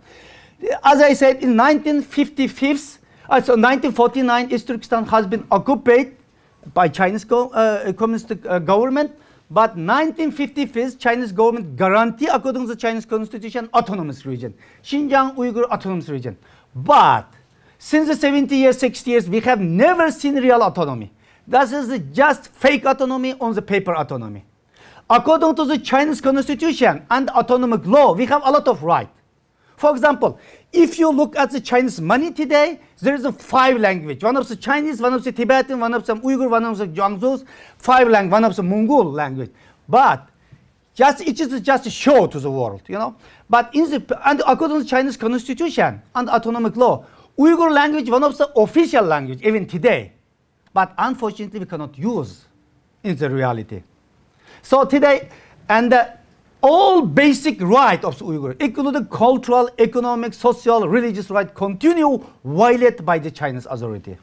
As I said, in 1949, East Turkestan has been occupied by Chinese communist government. But 1955, Chinese government guarantee, according to the Chinese constitution, autonomous region. Xinjiang Uyghur autonomous region. But since the 70 years, 60 years, we have never seen real autonomy. That is just fake autonomy on the paper autonomy. According to the Chinese constitution and autonomic law, we have a lot of right. For example, if you look at the Chinese money today, there is a 5 language. One of the Chinese, one of the Tibetan, one of the Uyghur, one of the Jiangsu, 5 language, one of the Mongol language. But it is just a show to the world, you know. But and according to the Chinese constitution and autonomic law, Uyghur language one of the official language even today. But unfortunately, we cannot use in the reality. So today, and all basic rights of the Uyghur, including cultural, economic, social, religious rights, continue violated by the Chinese authority.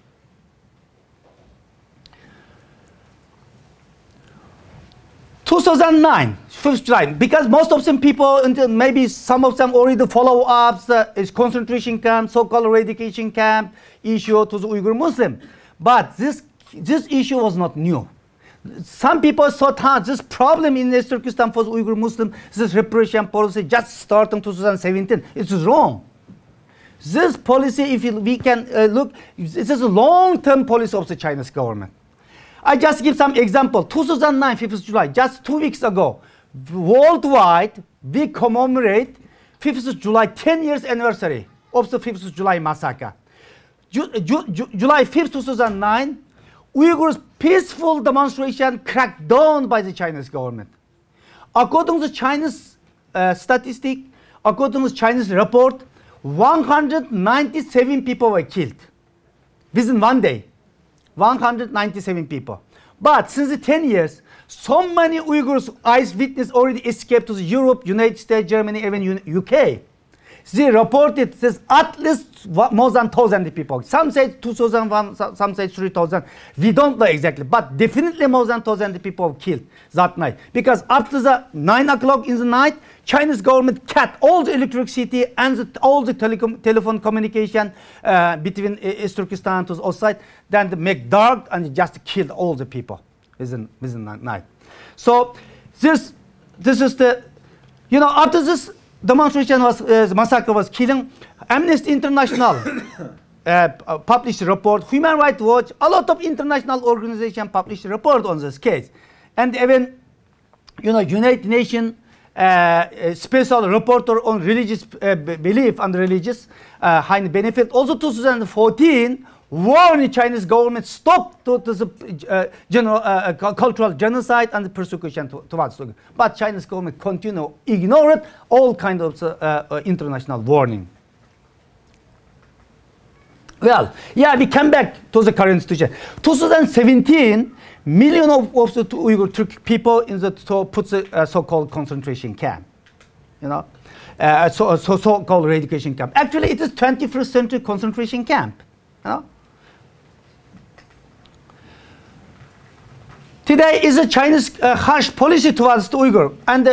2009, 5th July, because most of some people, maybe some of them already follow up is concentration camp, so-called eradication camp issue to the Uyghur Muslim. But this issue was not new. Some people thought this problem in East Turkestan for the Uyghur Muslim, this repression policy just started in 2017. It is wrong. This policy, if we can look, this is a long-term policy of the Chinese government. I just give some example. 2009, 5th July, just 2 weeks ago, worldwide, we commemorate 5th July 10 years anniversary of the 5th July massacre. July 5th, 2009, Uyghurs' peaceful demonstration cracked down by the Chinese government. According to Chinese statistic, according to Chinese report, 197 people were killed within 1 day. 197 people. But since the 10 years, so many Uyghurs eyes witness already escaped to Europe, United States, Germany, even UK. They reported this at least more than 1,000 people. Some say 2,000, some say 3,000. We don't know exactly, but definitely more than 1,000 people were killed that night. Because after the 9 o'clock in the night, Chinese government cut all the electricity and all the telephone communication between East Turkestan to the outside. Then they make dark and just killed all the people within the night. So this is the, you know, after this demonstration was massacre was killing, Amnesty International published a report, Human Rights Watch, a lot of international organizations published a report on this case, and even, you know, United Nations special reporter on religious belief and religious high benefit. Also 2014 warned Chinese government stop to the general cultural genocide and persecution towards Uyghurs. But Chinese government continue ignored all kinds of international warning. Well, yeah, we come back to the current situation. 2017, millions of the Uyghur Turkic people in the so-called concentration camp, you know, so-called eradication camp. Actually, it is 21st century concentration camp, you know. Today is a Chinese harsh policy towards the Uyghur, and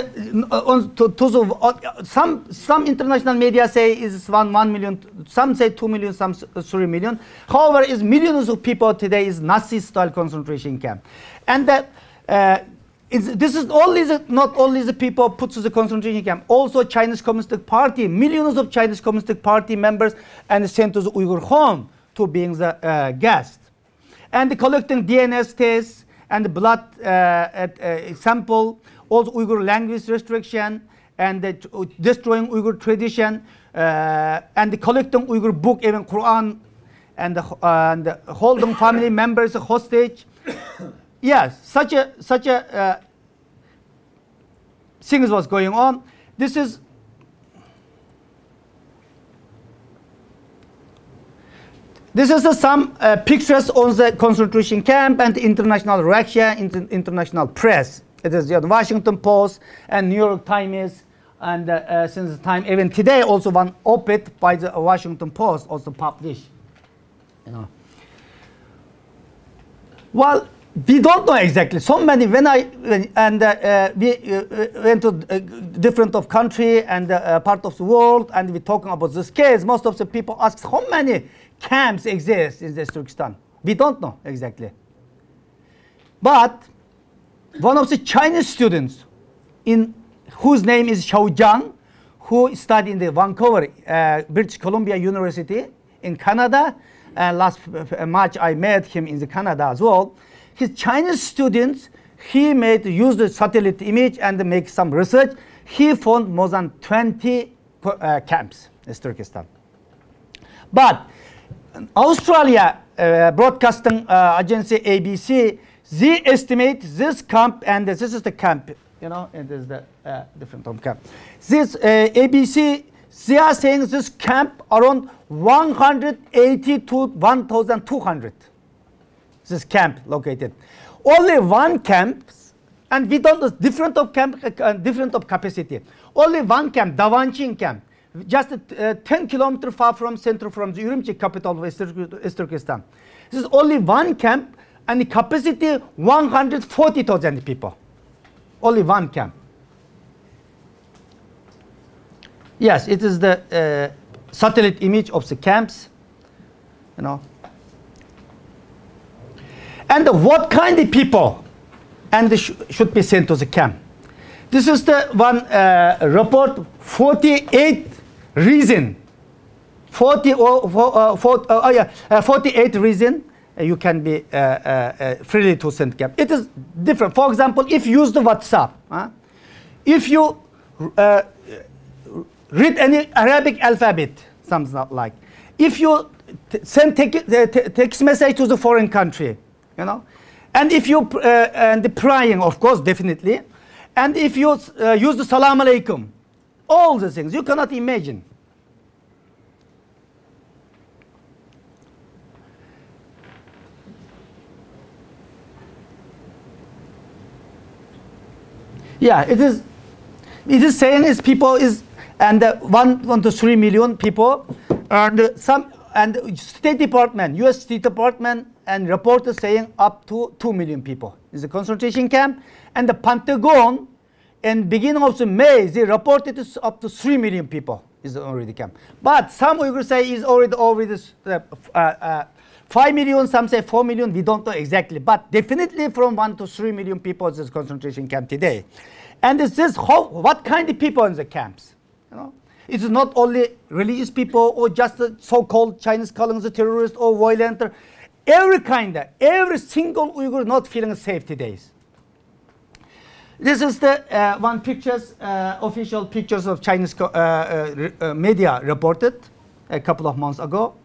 some international media say is 1 million, some say 2 million, some 3 million. However, is millions of people today is Nazi-style concentration camp, and this is not only the people put to the concentration camp. Also, Chinese Communist Party, millions of Chinese Communist Party members, and sent to the Uyghur home to being the guest, and collecting DNA tests and the blood sample, also Uyghur language restriction, and destroying Uyghur tradition, and collecting Uyghur book, even Quran, and holding family members hostage. Yes, such a things was going on. This is some pictures on the concentration camp and the international reaction, international press. It is the Washington Post and New York Times, and since the time, even today, also one op-ed by the Washington Post also published. You know. Well, we don't know exactly. So many we went to different of country and part of the world, and we talking about this case. Most of the people ask how many camps exist in this Turkestan. We don't know exactly. But one of the Chinese students, whose name is Xiao Zhang, who studied in the Vancouver, British Columbia University in Canada, and last March I met him in Canada as well. His Chinese students, he used the satellite image and make some research. He found more than 20 camps in Turkestan. But Australia broadcasting agency ABC, they estimate this camp, and this is the camp, you know, and this is the different camp. This ABC, they are saying this camp around 180 to 1,200. This camp located. Only one camp, and we don't know different of camp, different of capacity. Only one camp, Davanchin camp, just 10 kilometers far from center, from the Urumqi capital of East Turkestan. This is only one camp, and the capacity 140,000 people. Only one camp. Yes, it is the satellite image of the camps, you know. And what kind of people and should be sent to the camp? This is the one report, 48 reason. 48 reason you can be freely to send camp. It is different. For example, if you use the WhatsApp, if you read any Arabic alphabet, something like, if you send text message to the foreign country, you know, and if you and the praying, of course, definitely, and if you use the salam alaikum, all the things you cannot imagine. Yeah, it is saying is people is, and 1 to 3 million people, and some, and State Department, U.S. State Department, and reporters saying up to 2 million people is a concentration camp, and the Pentagon, in beginning of May, they reported up to 3 million people is already camp. But some Uyghurs say is already 5 million, some say 4 million. We don't know exactly, but definitely from 1 to 3 million people is this concentration camp today. And this is what kind of people in the camps, you know. It is not only religious people or just the so-called Chinese calling the terrorists or violent. Every kind of, every single Uyghur not feeling safe today. This is the one pictures, official pictures of Chinese media reported a couple of months ago.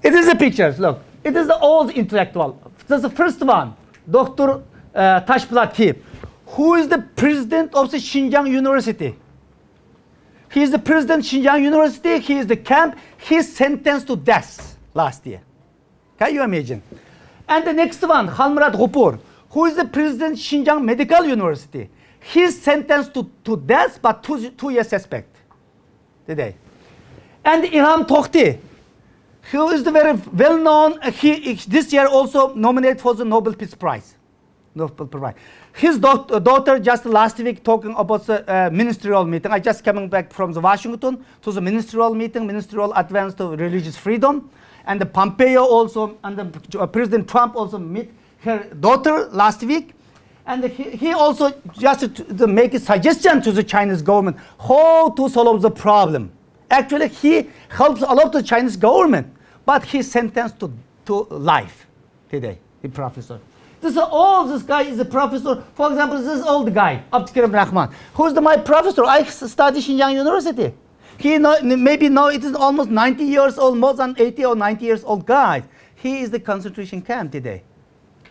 It is the pictures, look. It is the old intellectual. This is the first one, Dr. Tashplatif, who is the president of the Xinjiang University. He is the president of Xinjiang University. He is the camp. He is sentenced to death last year. Can you imagine? And the next one, Halmurat Ghupur, who is the president of Xinjiang Medical University. He is sentenced to death, but 2 years suspect today. And Ilham Tohti, who is the very well-known, this year also nominated for the Nobel Peace Prize. Nobel Prize. His daughter just last week talking about the ministerial meeting. I just coming back from the Washington to the ministerial meeting, ministerial advance to religious freedom. And the Pompeo also, and the President Trump also meet her daughter last week. And he also just to make a suggestion to the Chinese government how to solve the problem. Actually, he helps a lot the Chinese government, but he's sentenced to life today, the professor. This guy is a professor. For example, this old guy, Abdikarim Rahman, who's my professor. I study Xinjiang University. He maybe now it is almost 90 years old, more than 80 or 90 years old guy. He is the concentration camp today.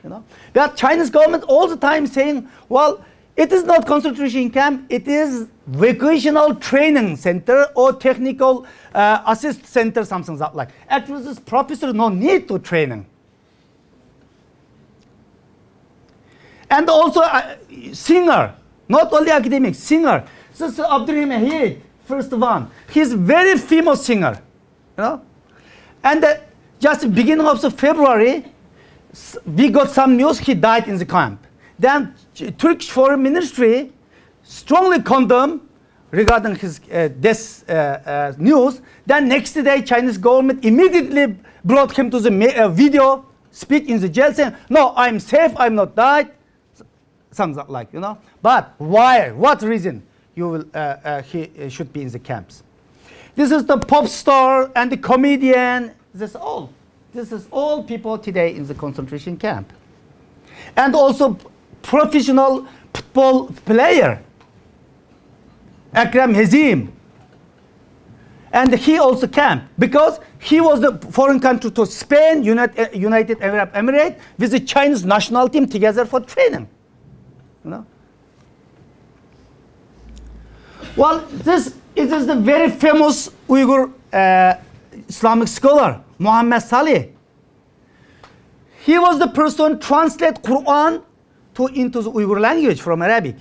You know, but Chinese government all the time saying, well, it is not concentration camp. It is vocational training center or technical assist center, something like. Actually, this professor no need to training. And also singer, not only academic, singer. This is Abdurrahim Ahid, first one. He's very famous singer, you know. And just beginning of February, we got some news he died in the camp. Then Turkish Foreign Ministry strongly condemned regarding his death news. Then next day, Chinese government immediately brought him to the video speak in the jail saying, no, I'm safe, I'm not died. Something like, you know. But why? What reason he should be in the camps? This is the pop star and the comedian. This is all people today in the concentration camp. And also professional football player, Akram Hazim, And he also camped because he was the foreign country to Spain, United Arab Emirates, with the Chinese national team together for training. You know? Well, this is the very famous Uyghur Islamic scholar, Muhammad Salih. He was the person translate Quran into the Uyghur language from Arabic.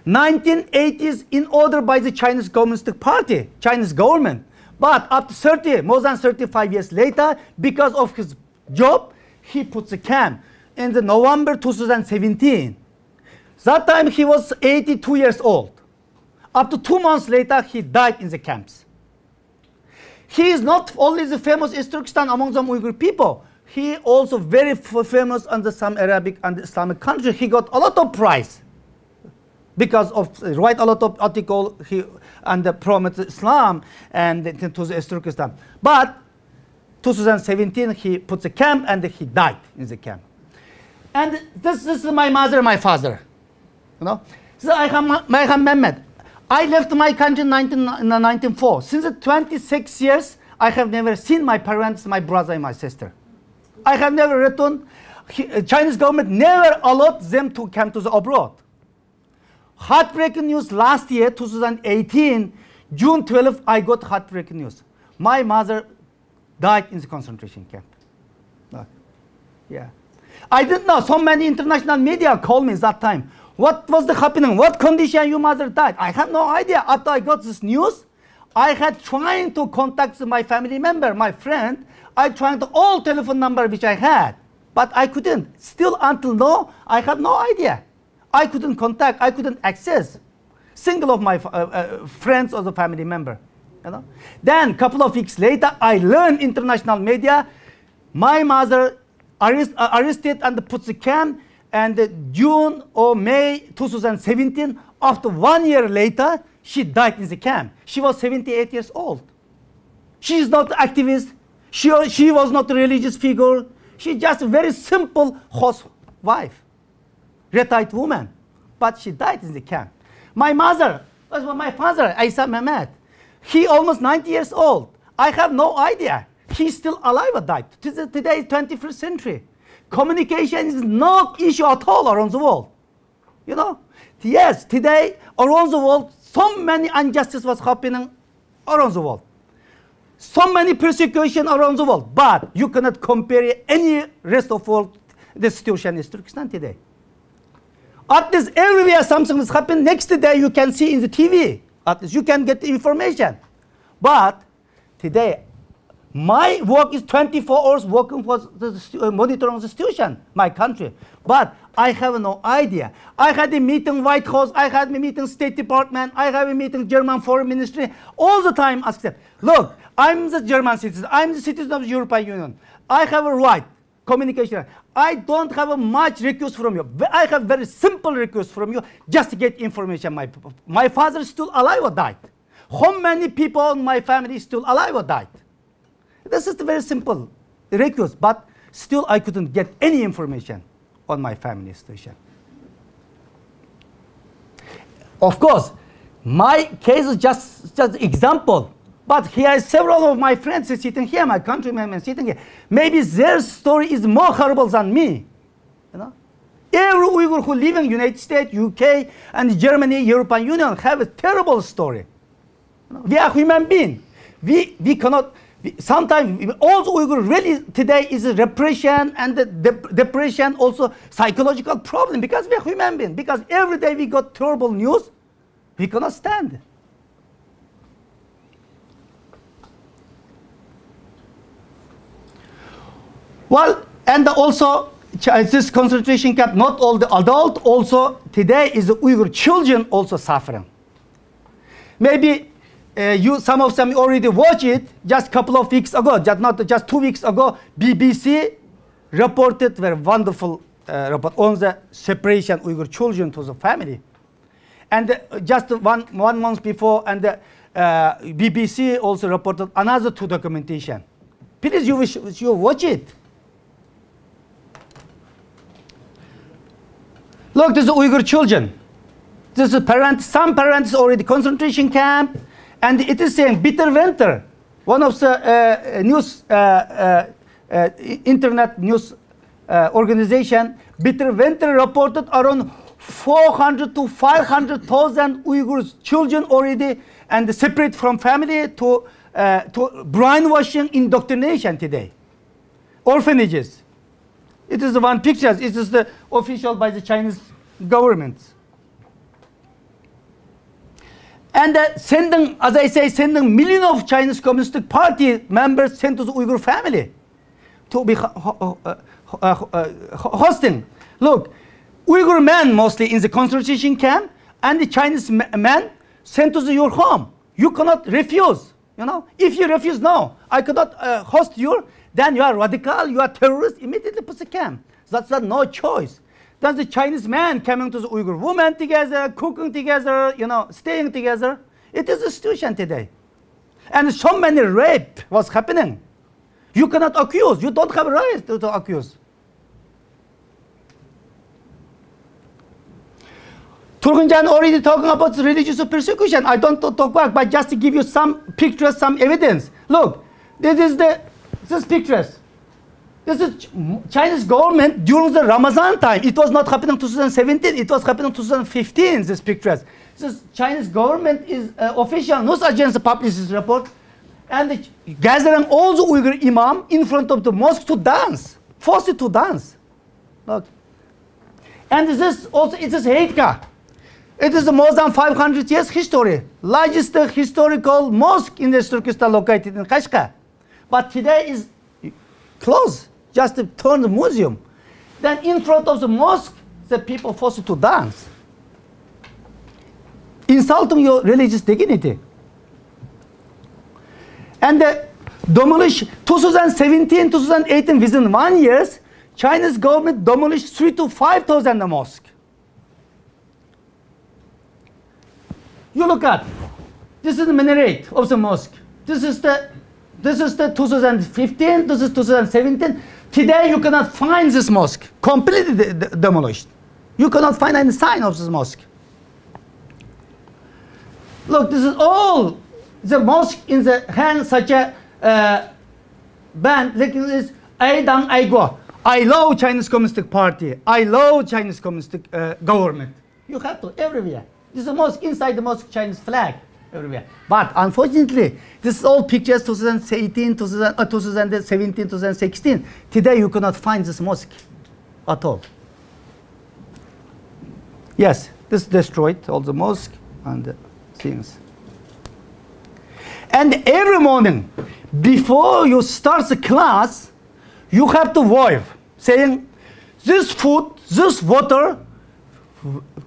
1980s in order by the Chinese Communist Party, Chinese government. But after more than 35 years later, because of his job, he puts a camp in the November 2017. That time he was 82 years old. Up to 2 months later, he died in the camps. He is not only the famous East Turkestan among the Uyghur people. He also very famous under some Arabic and Islamic country. He got a lot of prize because of write a lot of article and promote Islam and to the East Turkestan. But 2017 he put a camp and he died in the camp. And this is my mother and my father. You know, so I have Mehmet. I left my country in 1994. Since 26 years, I have never seen my parents, my brother, and my sister. I have never returned. Chinese government never allowed them to come to the abroad. Heartbreaking news last year, 2018, June 12th, I got heartbreaking news. My mother died in the concentration camp. Yeah. I didn't know. So many international media called me that time. What was the happening? What condition your mother died? I had no idea. After I got this news, I had trying to contact my family member, my friend. I tried to all telephone number which I had, but I couldn't. Still until now, I had no idea. I couldn't contact. I couldn't access single of my friends or the family member. You know. Then couple of weeks later, I learned international media. My mother arrested and put the camp. And June or May 2017, after 1 year later, she died in the camp. She was 78 years old. She is not an activist. She was not a religious figure. She's just a very simple housewife, retired woman. But she died in the camp. My mother, my father, Isa Mehmet, he almost 90 years old. I have no idea. He's still alive or died. Today is 21st century. Communication is no issue at all around the world. You know? Yes, today around the world, so many injustice was happening around the world. So many persecution around the world. But you cannot compare any rest of the world, the situation in Turkestan today. At least everywhere something is happening, next day you can see in the TV. At least you can get the information. But today, my work is 24 hours working for monitoring the situation, my country. But I have no idea. I had a meeting White House, I had a meeting State Department, I have a meeting German Foreign Ministry. All the time ask them, look, I'm the German citizen, I'm the citizen of the European Union. I have a right, communication. I don't have a much request from you. I have very simple request from you, just to get information. My father is still alive or died? How many people in my family is still alive or died? This is very simple request, but still I couldn't get any information on my family situation. Of course, my case is just example, but here several of my friends are sitting here, my countrymen are sitting here. Maybe their story is more horrible than me. You know? Every Uyghur who live in United States, UK, and Germany, European Union have a terrible story. You know? We are human beings. We cannot. Sometimes all the Uyghur really today is a repression and the depression, also psychological problem, because we are human beings. Because every day we got terrible news, we cannot stand. Well, and also this concentration camp, not all the adult, also today is the Uyghur children also suffering. Maybe some of them already watched it just a couple of weeks ago, just 2 weeks ago. BBC reported very wonderful report on the separation of Uyghur children to the family. And just one month before, and the BBC also reported another 2 documentation. Please, you watch it. Look, this is Uyghur children. This is some parents already concentration camp. And it is saying bitter winter. One of the news, internet news organization, bitter winter reported around 400 to 500,000 Uyghur children already and separate from family to brainwashing indoctrination today. Orphanages. It is the one picture. It is the official by the Chinese government. And sending, as I say, sending millions of Chinese Communist Party members sent to the Uyghur family to be hosting. Look, Uyghur men mostly in the concentration camp, and the Chinese men sent to your home. You cannot refuse. You know, if you refuse, no, I cannot host you. Then you are radical, you are terrorist. Immediately put the camp. That's no choice. Then the Chinese man coming to the Uyghur women together, cooking together, you know, staying together. It is a situation today. And so many rape was happening. You cannot accuse. You don't have a right to accuse. Turgunjan already talking about religious persecution. I don't talk back, but just to give you some pictures, some evidence. Look, this pictures. This is Chinese government during the Ramadan time. It was not happening in 2017. It was happening in 2015. These pictures. This is Chinese government is official news agency published this report, and gathering all the Uyghur imam in front of the mosque to dance, forced to dance. Look, and this also it is Heitka. It is more than 500 years history, largest historical mosque in the Turkestan located in Kashgar, but today is closed. Just to turn the museum. Then in front of the mosque, the people forced to dance, insulting your religious dignity. And demolish 2017, 2018, within 1 year, Chinese government demolished 3,000 to 5,000 mosques. You look at, this is the minaret of the mosque. This is the 2015, this is 2017. Today you cannot find this mosque, completely demolished. You cannot find any sign of this mosque. Look, this is all the mosque in the hand, such a band, like this, Aidang Aigwa. I love Chinese Communist Party. I love Chinese Communist government. You have to, everywhere. This is a mosque, inside the mosque, Chinese flag. Everywhere. But unfortunately, this is all pictures 2018, 2017, 2016. Today you cannot find this mosque at all. Yes, this destroyed all the mosque and things. And every morning, before you start the class, you have to wave, saying, this food, this water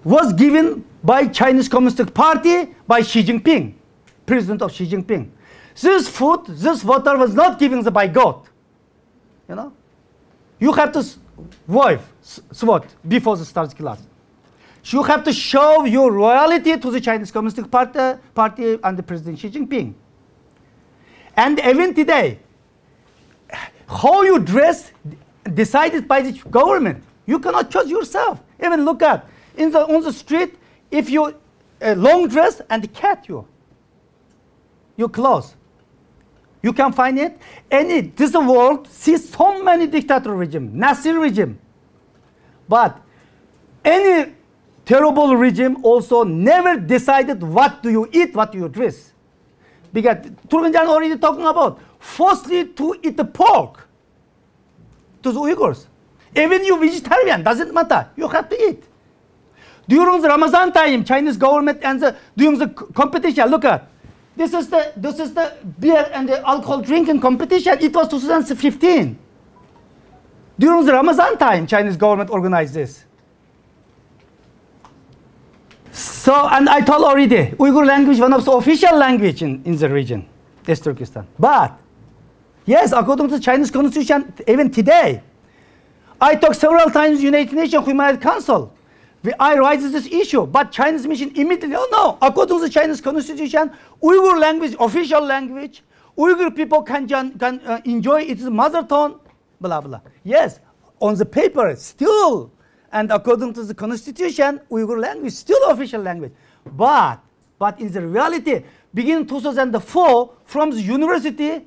was given by Chinese Communist Party, by Xi Jinping, president of Xi Jinping. This food, this water was not given by God. You know, you have to wave, swat before the start class. You have to show your loyalty to the Chinese Communist Party and the President Xi Jinping. And even today, how you dress decided by the government. You cannot choose yourself. Even look at on the street. If you long dress and cat your clothes, you can find it. This world sees so many dictator regime, Nasir regime, but any terrible regime also never decided what do you eat, what do you dress. Because Turgunjan already talking about forcefully to eat the pork to the Uyghurs. Even you vegetarian, doesn't matter, you have to eat. During the Ramadan time, Chinese government and during the competition, look at, this is the beer and the alcohol drinking competition. It was 2015. During the Ramadan time, Chinese government organized this. So, and I told already, Uyghur language, one of the official language in the region, East Turkestan. But, yes, according to the Chinese constitution, even today, I talked several times United Nations Human Rights Council. I raised this issue, but Chinese mission immediately, oh no, according to the Chinese constitution, Uyghur language, official language, Uyghur people can enjoy its mother tongue, blah, blah. Yes, on the paper, still, and according to the constitution, Uyghur language, still official language. But in the reality, beginning 2004 from the university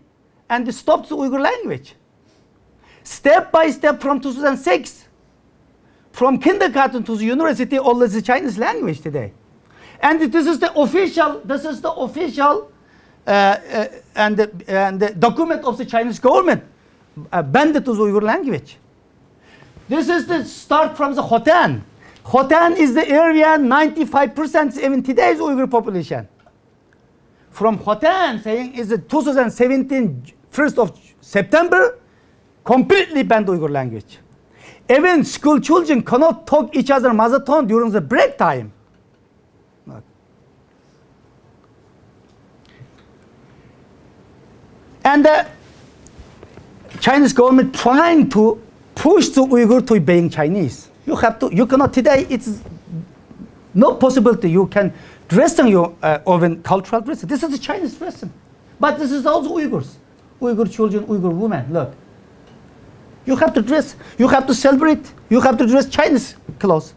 and stopped the Uyghur language. Step by step from 2006, from kindergarten to the university, all is the Chinese language today. And this is the official, and the document of the Chinese government banned to the Uyghur language. This is the start from the Khotan. Khotan is the area 95% even today's Uyghur population. From Khotan, saying is the 2017 1st of September, completely banned Uyghur language. Even school children cannot talk each other mother tongue during the break time. And the Chinese government trying to push the Uyghur to being Chinese. You cannot today, it's not possibility you can dress on your own cultural dress. This is a Chinese dress. But this is also Uyghurs. Uyghur children, Uyghur women, look. You have to dress, you have to celebrate, you have to dress Chinese clothes.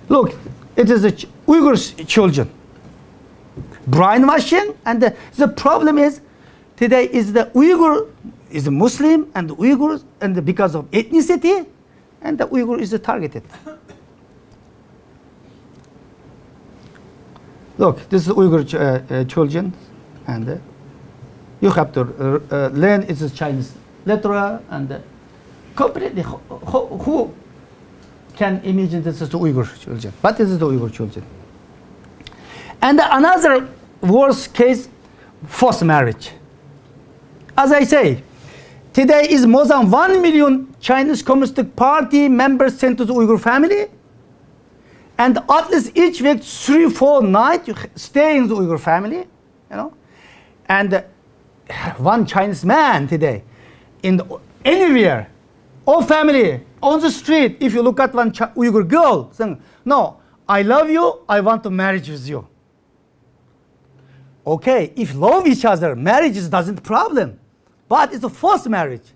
Look, it is the Uyghur children. Brainwashing, and the problem is, today is the Uyghur is a Muslim, and the Uyghurs, and because of ethnicity, and the Uyghur is targeted. Look, this is Uyghur children, and you have to learn it's a Chinese letter, and completely, who can imagine this is the Uyghur children? But this is the Uyghur children. And another worst case, forced marriage. As I say, today is more than 1 million Chinese Communist Party members sent to the Uyghur family, and at least each week 3-4 nights you stay in the Uyghur family, you know, and one Chinese man today, in anywhere, or family on the street, if you look at one Uyghur girl saying, "No, I love you, I want to marry with you." Okay, if love each other, marriage doesn't problem, but it's a forced marriage.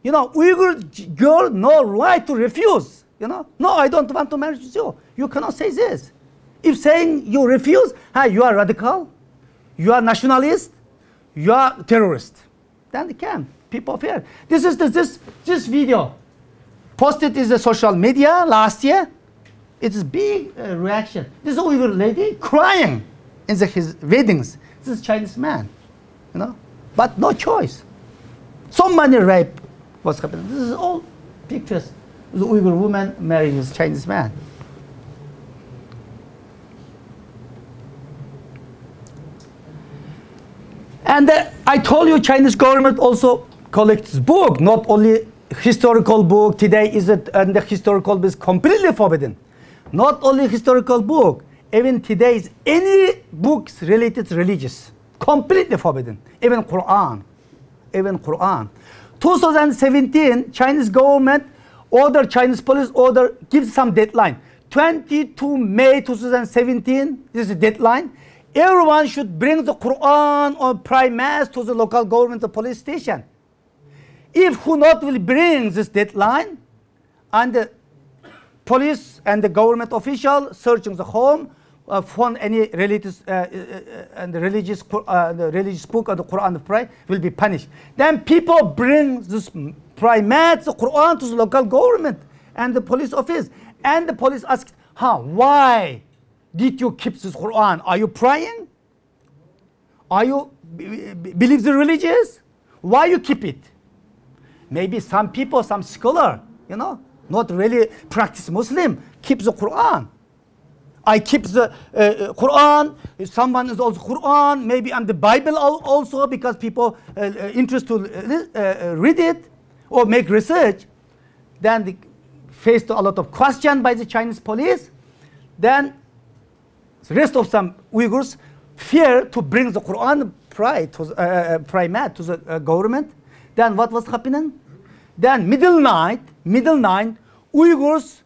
You know, Uyghur girl no right to refuse. You know, no, I don't want to marry with you. You cannot say this. If saying you refuse, you are radical, you are nationalist, you are terrorist. Then they can. People fear. This is this video posted in the social media last year. It's a big reaction. This Uyghur lady crying in his weddings. This is Chinese man, you know, but no choice. So many rape was happening. This is all pictures. The Uyghur woman marrying this Chinese man. And I told you, Chinese government also collects book, not only historical book. Today is it, and the historical book is completely forbidden. Not only historical book, even today is any books related to religious, completely forbidden. Even Quran, 2017, Chinese government order, Chinese police order, gives some deadline. 22 May 2017, this is the deadline. Everyone should bring the Quran or prime mass to the local government or police station. If who not will bring this deadline, and the police and the government official searching the home, found any religious and the religious book or the Quran of prayer, will be punished. Then people bring this primate, the Quran, to the local government and the police office, and the police asked, why did you keep this Quran? Are you praying? Are you believe the religious? Why you keep it? Maybe some people, some scholar, you know, not really practice Muslim, keep the Quran. I keep the Quran. If someone is also Quran, maybe I'm the Bible also, because people interest to read it or make research. Then they faced a lot of question by the Chinese police. Then the rest of some Uyghurs fear to bring the Quran primate to the government. Then what was happening? Then middle night, Uyghurs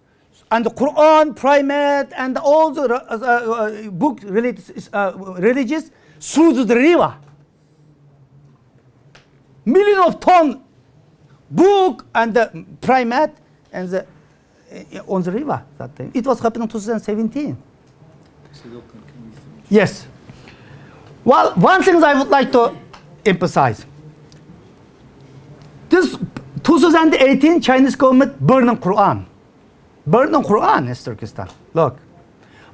and the Quran, primate, and all the book related religious through the river. Million of ton book and the primate and the on the river that time. It was happening in 2017. So can we Yes. Well, one thing I would like to emphasize. This 2018 Chinese government burning Quran. Burning Quran in Turkestan. Look.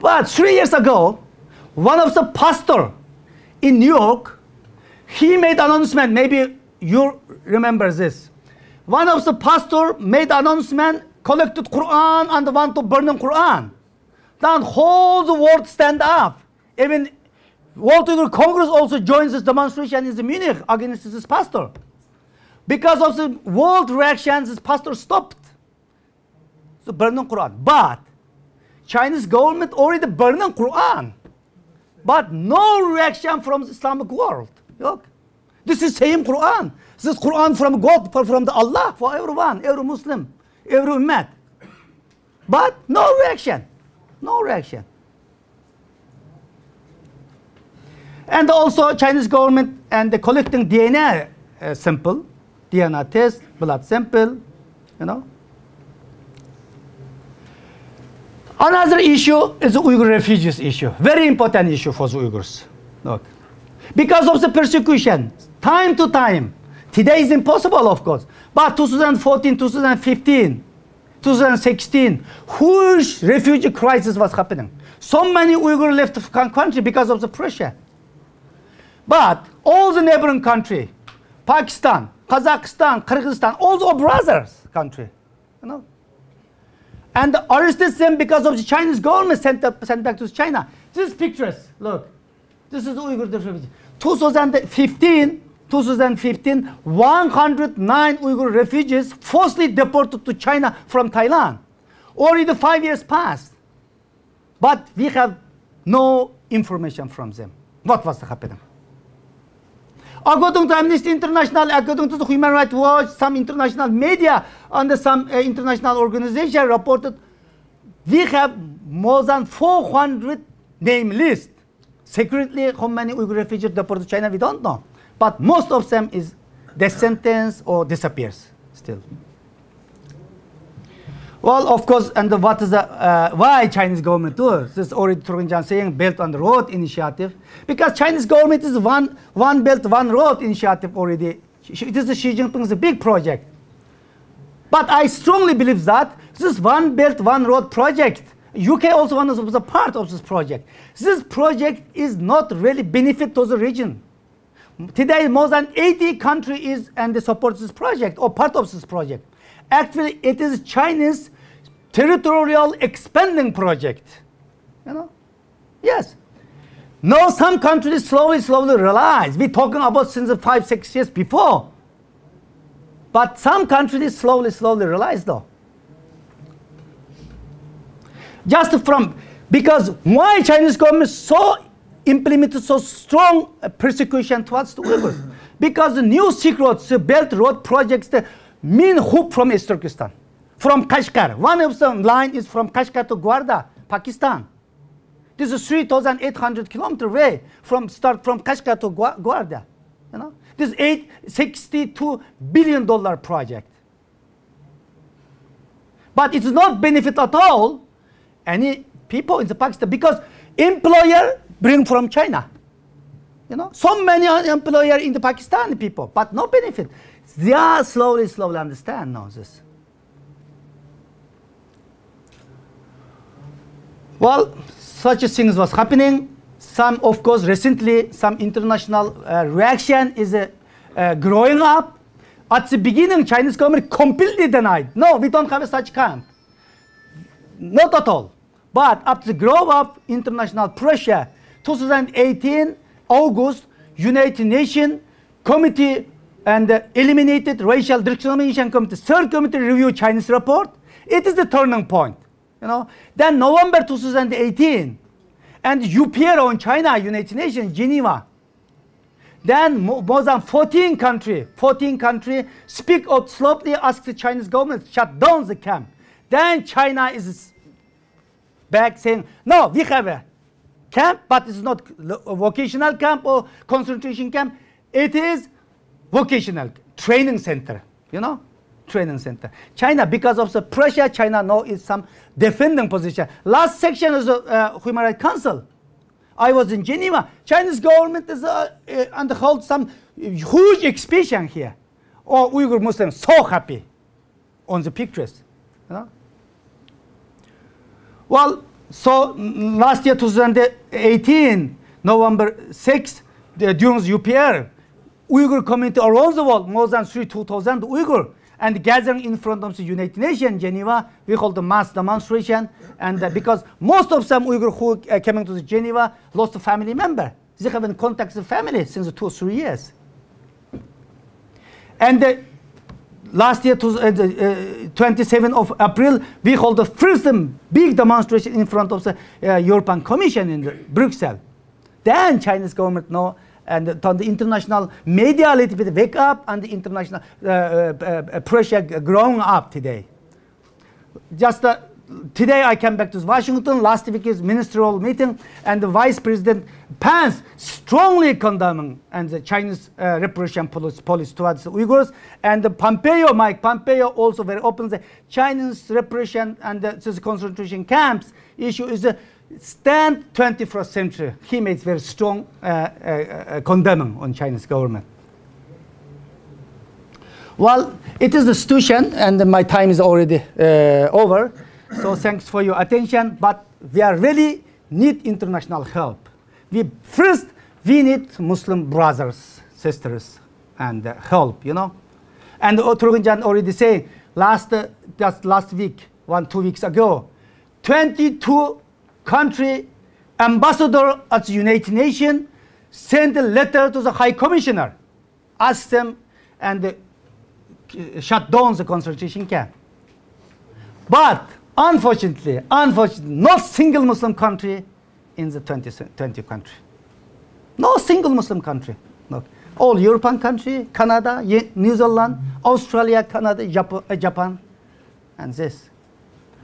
But 3 years ago, one of the pastor in New York, he made announcement. Maybe you remember this. One of the pastor made announcement, collected Quran and want to burn the Quran. Then whole the world stand up. Even World Uyghur Congress also joins this demonstration in Munich against this pastor. Because of the world reactions, this pastor stopped the burning Quran. But Chinese government already burned Quran. But no reaction from the Islamic world. Look, this is same Quran. This is Quran from God, from the Allah, for everyone, every Muslim, every ummah. But no reaction. No reaction. And also Chinese government and the collecting DNA sample, DNA test, blood sample, you know. Another issue is the Uyghur refugees issue. Very important issue for the Uyghurs. Look. Because of the persecution, time to time. Today is impossible, of course. But 2014, 2015, 2016, huge refugee crisis was happening. So many Uyghurs left the country because of the pressure. But all the neighboring country, Pakistan, Kazakhstan, Kyrgyzstan, all the brothers country, you know. And arrested them because of the Chinese government sent back to China. These pictures, look. This is the Uyghur refugees. 2015, 109 Uyghur refugees forcibly deported to China from Thailand. Already 5 years passed. But we have no information from them. What was happening? According to Amnesty International, according to the Human Rights Watch, some international media and some international organization reported, we have more than 400 name list. Secretly, how many Uyghur refugees deported to China, we don't know. But most of them is death sentence or disappears still. Well, of course, and what is the why Chinese government does? This is already Turkmenjan saying Belt and Road Initiative, because Chinese government is one Belt, one Road Initiative already. It is Xi Jinping's big project. But I strongly believe that this One Belt, One Road project, UK also was a part of this project. This project is not really benefit to the region. Today, more than 80 countries and they support this project or part of this project. Actually, it is Chinese territorial expanding project. You know? Yes. Now some countries slowly realize. We're talking about since 5-6 years before. But some countries slowly realize though. Just from, because why Chinese government implemented so strong persecution towards the Uyghurs? Because the new Silk Road, the Belt Road projects, the main hook from East Turkestan, from Kashgar. One of the line is from Kashgar to Gwarda, Pakistan. This is 3,800 kilometers away from Kashgar to Gwarda. You know, this is $62 billion project. But it's not benefit at all any people in the Pakistan, because employer bring from China. You know, so many employer in the Pakistani people, but no benefit. They are slowly understand now this. Well, such things was happening. Some, of course, recently, some international reaction is growing up. At the beginning, Chinese government completely denied. No, we don't have such camp. Not at all. But after the grow up international pressure, 2018, August, United Nations Committee and eliminated Racial Discrimination Committee, third committee review Chinese report. It is the turning point. You know. Then November 2018, and UPR on China, United Nations, Geneva. Then more than 14 countries speak out slowly, ask the Chinese government to shut down the camp. Then China is back saying, no, we have a camp, but it's not a vocational camp or concentration camp. It is vocational training center, you know, training center. China, because of the pressure, China now is some defending position. Last section is the Human Rights Council. I was in Geneva. Chinese government is underhold some huge exhibition here. Oh, Uyghur Muslims so happy on the pictures. You know? Well, so last year, 2018, November 6th, during the UPR, Uyghur community around the world, more than 2,000 Uyghur, and gathering in front of the United Nations, Geneva, we hold a mass demonstration, and because most of some Uyghur who coming to the Geneva lost a family member. They haven't contacted the family since 2 or 3 years. And last year, 27th of April, we hold the first big demonstration in front of the European Commission in Brussels. Then Chinese government know, and the international media a little bit wake up, and the international pressure growing up today. Just today I came back to Washington. Last week is ministerial meeting, and the Vice President Pence strongly condemning and the Chinese repression policy towards the Uyghurs. And the Mike Pompeo also very open the Chinese repression and the concentration camps issue is a stand 21st century. He made very strong condemning on Chinese government. Well, it is the situation, and my time is already over. So thanks for your attention. But we are really need international help. First, we need Muslim brothers, sisters, and help. You know, and Turgunjan already say just last week, 2 weeks ago, 22 country ambassador at the United Nations sent a letter to the High Commissioner, asked them and shut down the concentration camp. But unfortunately, not single Muslim country in the 20 country. No single Muslim country. Look, all European country, Canada, New Zealand, Australia, Canada, Japan, and this.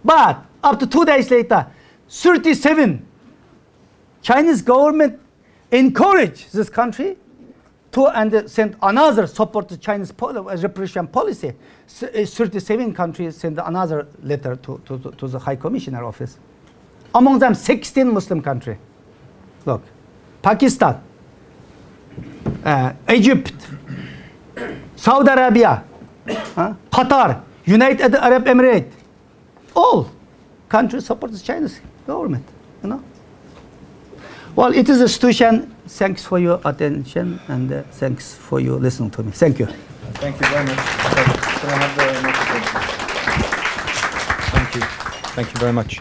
But up to 2 days later, 37 Chinese government encouraged this country to and sent another support to Chinese repression policy. 37 countries sent another letter to the High Commissioner office. Among them, 16 Muslim countries. Look, Pakistan, Egypt, Saudi Arabia, Qatar, United Arab Emirates, all countries support the Chinese government, you know. Well, it is a situation. Thanks for your attention, and thanks for you listening to me. Thank you. Thank you very much. Can I have the microphone? Thank you. Thank you very much.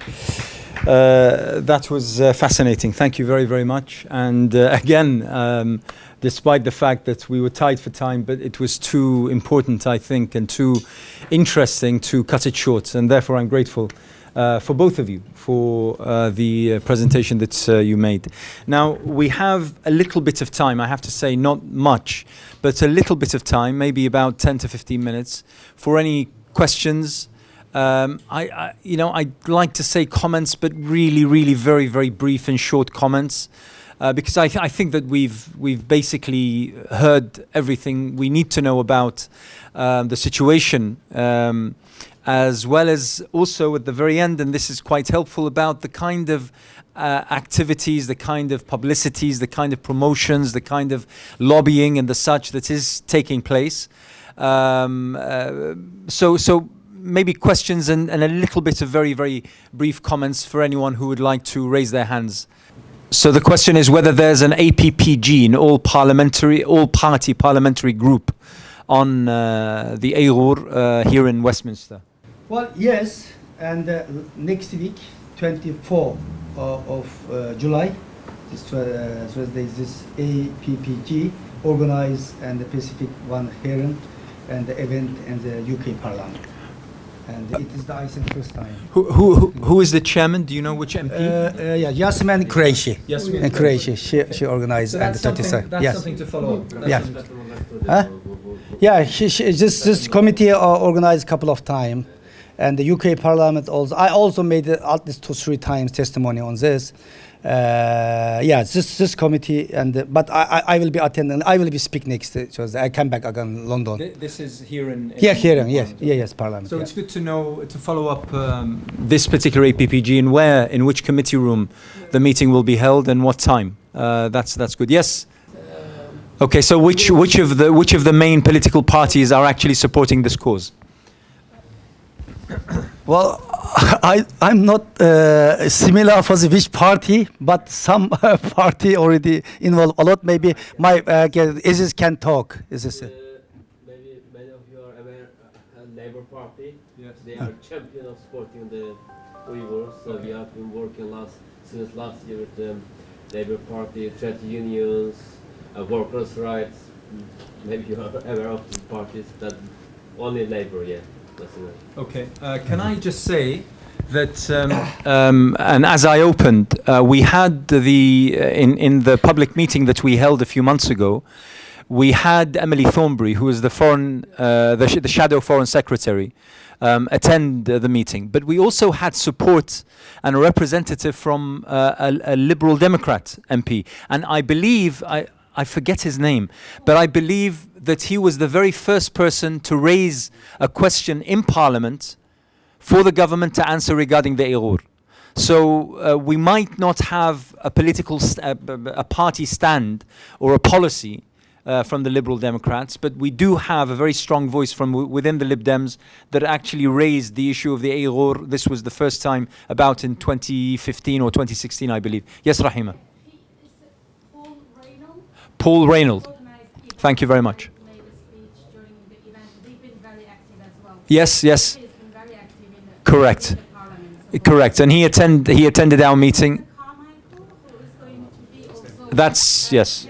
That was fascinating. Thank you very, very much. And again, despite the fact that we were tight for time, but it was too important, I think, and too interesting to cut it short. And therefore, I'm grateful for both of you for the presentation that you made. Now, we have a little bit of time, I have to say, not much, but a little bit of time, maybe about 10 to 15 minutes, for any questions. I'd like to say comments, but really very, very brief and short comments, because I think that we've basically heard everything we need to know about the situation, as well as also at the very end, and this is quite helpful, about the kind of activities, the kind of publicities, the kind of promotions, the kind of lobbying and the such that is taking place. So maybe questions and a little bit of very, very brief comments for anyone who would like to raise their hands. So the question is whether there's an APPG, an all-party parliamentary group on the Uyghur here in Westminster. Well, yes, and next week, 24th of July, this Thursday, this APPG organized and the Pacific one hearing and the event in the UK Parliament. And it is the, I think, first time. Who is the chairman? Do you know which MP? Yeah, Yasmin Qureshi. Yasmin Qureshi. She organized. So that's something to follow up. Yeah. Yeah. This committee organized a couple of times, and the UK Parliament also. I also made at least 2 or 3 times testimony on this, yeah, this committee, and but I will be attending. I will be speak next Tuesday. I come back again London. This is here in yes, Parliament. So it's good to know, to follow up this particular APPG and where, in which committee room the meeting will be held and what time. That's good. Yes. Okay. So which of the main political parties are actually supporting this cause? Well, I'm not similar for the which party, but some party already involved a lot. Maybe my Isis can talk. Maybe many of you are aware Labour Party. Yes. They are champion of supporting the Uyghurs. So we have been working since last year with the Labour Party, trade unions, workers' rights. Maybe you are aware of these parties. That only Labour, yeah. Okay. Can I just say that, and as I opened, we had in the public meeting that we held a few months ago, we had Emily Thornberry, who is the the shadow foreign secretary, attend the meeting. But we also had support and a representative from a Liberal Democrat MP, and I believe I forget his name, but I believe that he was the very first person to raise a question in Parliament for the government to answer regarding the Uyghur. So we might not have a political a party stand or a policy from the Liberal Democrats, but we do have a very strong voice from within the Lib Dems that actually raised the issue of the Uyghur. This was the first time about in 2015 or 2016, I believe. Yes, Rahima. Paul Reynolds. Thank you very much. Yes. Correct. Correct. And he attended our meeting. That's yes.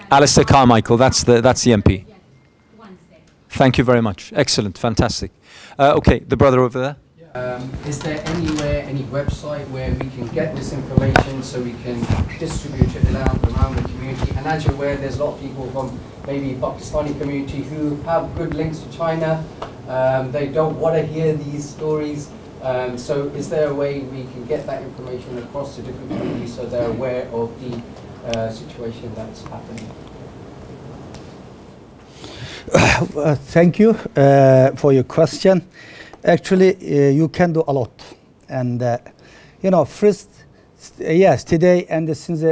Alistair Carmichael. That's the MP. Thank you very much. Excellent. Fantastic. Okay, the brother over there. Is there anywhere, any website where we can get this information so we can distribute it around the community? And as you're aware, there's a lot of people from maybe Pakistani community who have good links to China. They don't want to hear these stories. So is there a way we can get that information across to different communities so they're aware of the situation that's happening? Thank you for your question. Actually, you can do a lot, and first, yes, today and since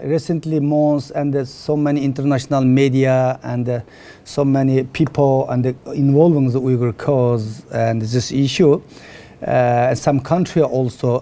recently months, and so many international media and so many people and involving the Uyghur cause and this issue, some country also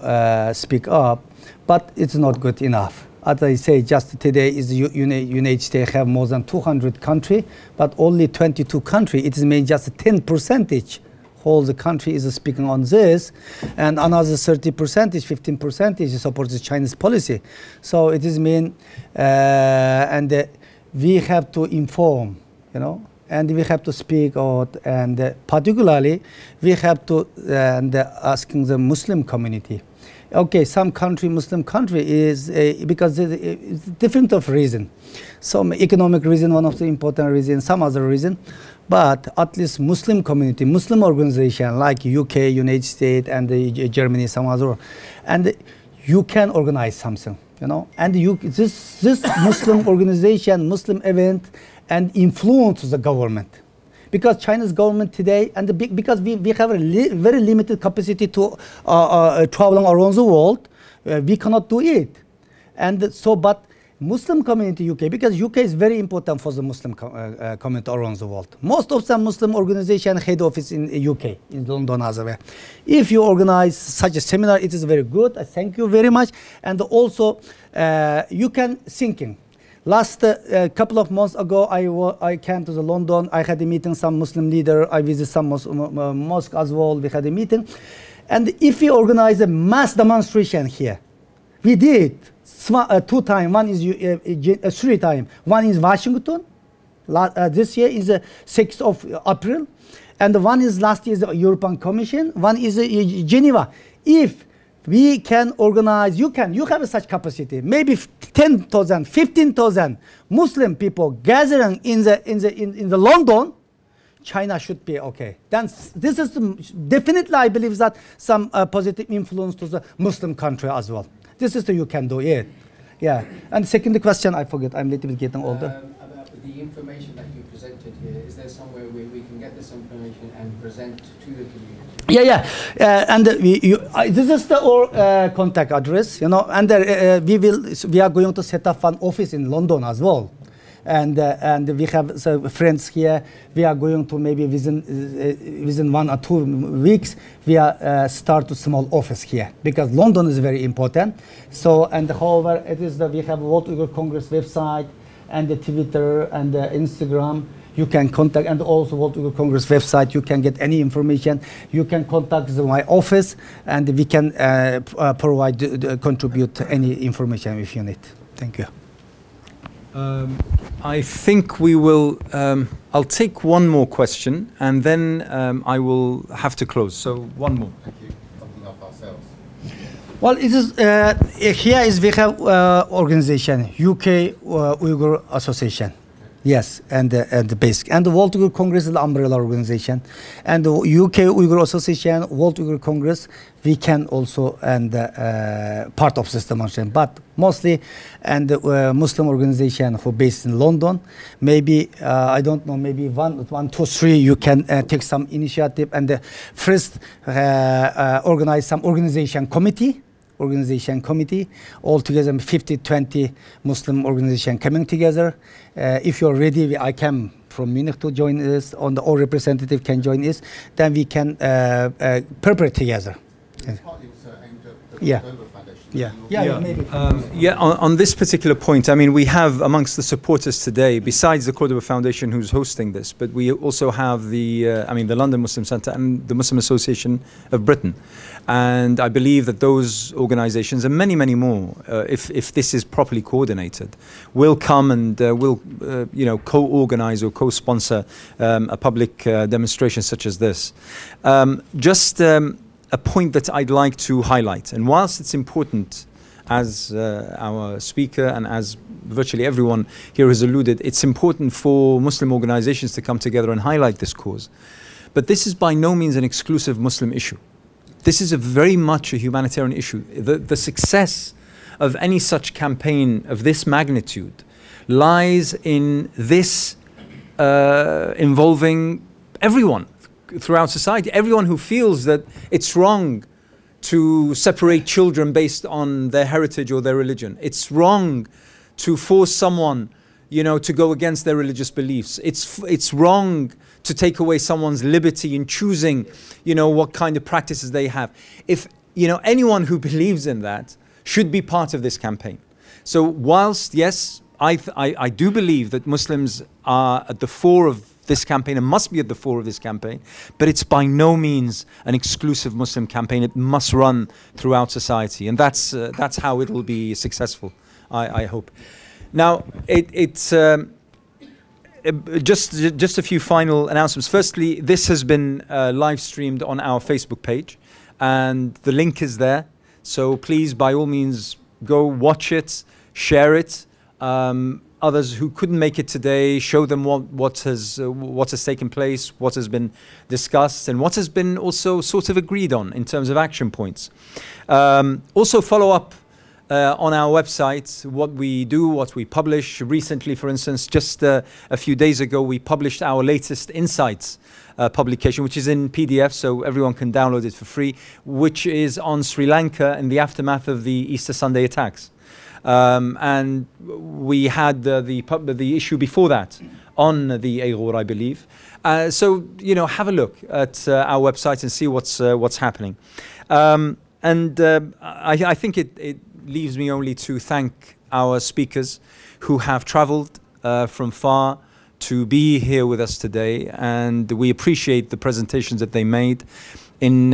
speak up, but it's not good enough. As I say, just today is United States have more than 200 countries, but only 22 countries. It means just 10%. Whole the country is speaking on this, and another 30%, 15% supports the Chinese policy. So it is mean, and we have to inform, and we have to speak out, and particularly we have to asking the Muslim community. Okay, some country, Muslim country is because it's different of reason. Some economic reason, one of the important reasons, some other reason. But at least Muslim community, Muslim organization like UK, United States, and Germany, some other, and you can organize something, and this Muslim organization, Muslim event, and influence the government, because China's government today, and because we have a very limited capacity to traveling around the world, we cannot do it, and so but. Muslim community UK, because UK is very important for the Muslim community around the world. Most of the Muslim organization head office in UK, in London as well. If you organize such a seminar, it is very good. I thank you very much. And also, you can thinking. Last couple of months ago, I came to the London. I had a meeting, some Muslim leader. I visited some mosque as well. We had a meeting. And if we organize a mass demonstration here, we did. 2 times, one is 3 times. One is Washington, this year is 6th of April, and one is last year's European Commission, one is Geneva. If we can organize, you have such capacity, maybe 10,000, 15,000 Muslim people gathering in the London, China should be okay. Then this is definitely, I believe, that some positive influence to the Muslim country as well. This is the you can do it. Yeah. And second question, I forget. I'm a little bit getting older. About the information that you presented here, is there somewhere where we can get this information and present to the community? Yeah. And this is our contact address, you know. And we are going to set up an office in London as well. And we have friends here. We are going to maybe within 1 or 2 weeks we are start a small office here, because London is very important. So, and however it is that we have World Uyghur Congress website and the Twitter and the Instagram. You can contact, and also World Uyghur Congress website. You can get any information. You can contact my office, and we can provide contribute any information if you need. Thank you. I think we will, I'll take one more question and then I will have to close. So one more. Thank you. Something of ourselves. Well, it is, here is we have organization, UK Uyghur Association. Yes, and the basic. And the World Uyghur Congress is the umbrella organization. And the UK Uyghur Association, World Uyghur Congress, we can also, and part of system organization, but mostly, and Muslim organization who based in London, maybe, I don't know, maybe one, two, three, you can take some initiative and first organize some organization committee, all together 50-20 Muslim organization coming together. If you're ready, I come from Munich to join us, or representative can join us, then we can prepare together. It's partly aimed at the Yeah. Cordoba Foundation. Yeah, maybe. On this particular point, I mean, we have amongst the supporters today, besides the Cordoba Foundation who's hosting this, but we also have the London Muslim Centre and the Muslim Association of Britain. And I believe that those organizations and many, many more, if this is properly coordinated, will come and will co-organize or co-sponsor a public demonstration such as this. A point that I'd like to highlight, and whilst it's important, as our speaker and as virtually everyone here has alluded, it's important for Muslim organizations to come together and highlight this cause. But this is by no means an exclusive Muslim issue. This is very much a humanitarian issue. The success of any such campaign of this magnitude lies in this involving everyone throughout society, everyone who feels that it's wrong to separate children based on their heritage or their religion. It's wrong to force someone, to go against their religious beliefs. It's wrong to take away someone's liberty in choosing, what kind of practices they have. If, anyone who believes in that should be part of this campaign. So whilst, yes, I do believe that Muslims are at the fore of this campaign and must be at the fore of this campaign, but it's by no means an exclusive Muslim campaign. It must run throughout society, and that's how it will be successful, I hope. Now, it's just a few final announcements. Firstly, this has been live streamed on our Facebook page, and the link is there. So please, by all means, go watch it, share it. Others who couldn't make it today, show them what has taken place, what has been discussed, and what has been also sort of agreed on in terms of action points. Also follow up on our website what we do, what we publish. Recently, for instance, just a few days ago, we published our latest Insights publication, which is in PDF, so everyone can download it for free, which is on Sri Lanka in the aftermath of the Easter Sunday attacks. And we had the issue before that on the Uyghur, I believe. So have a look at our website and see what's happening. I think it leaves me only to thank our speakers who have travelled from far to be here with us today, and we appreciate the presentations that they made in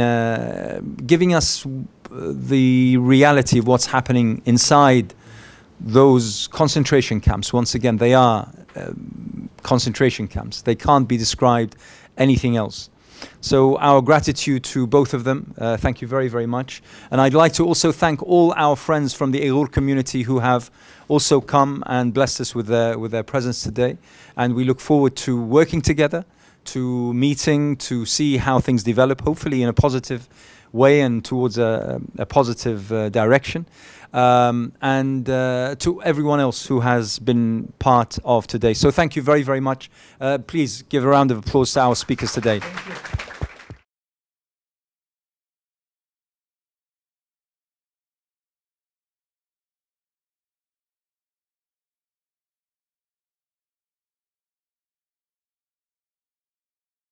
giving us the reality of what's happening inside those concentration camps. Once again, they are concentration camps. They can't be described anything else. So our gratitude to both of them. Thank you very, very much. And I'd like to also thank all our friends from the Uyghur community who have also come and blessed us with their presence today. And we look forward to working together, to meeting, to see how things develop, hopefully in a positive way and towards a positive direction. and to everyone else who has been part of today. So thank you very, very much. Please give a round of applause to our speakers today.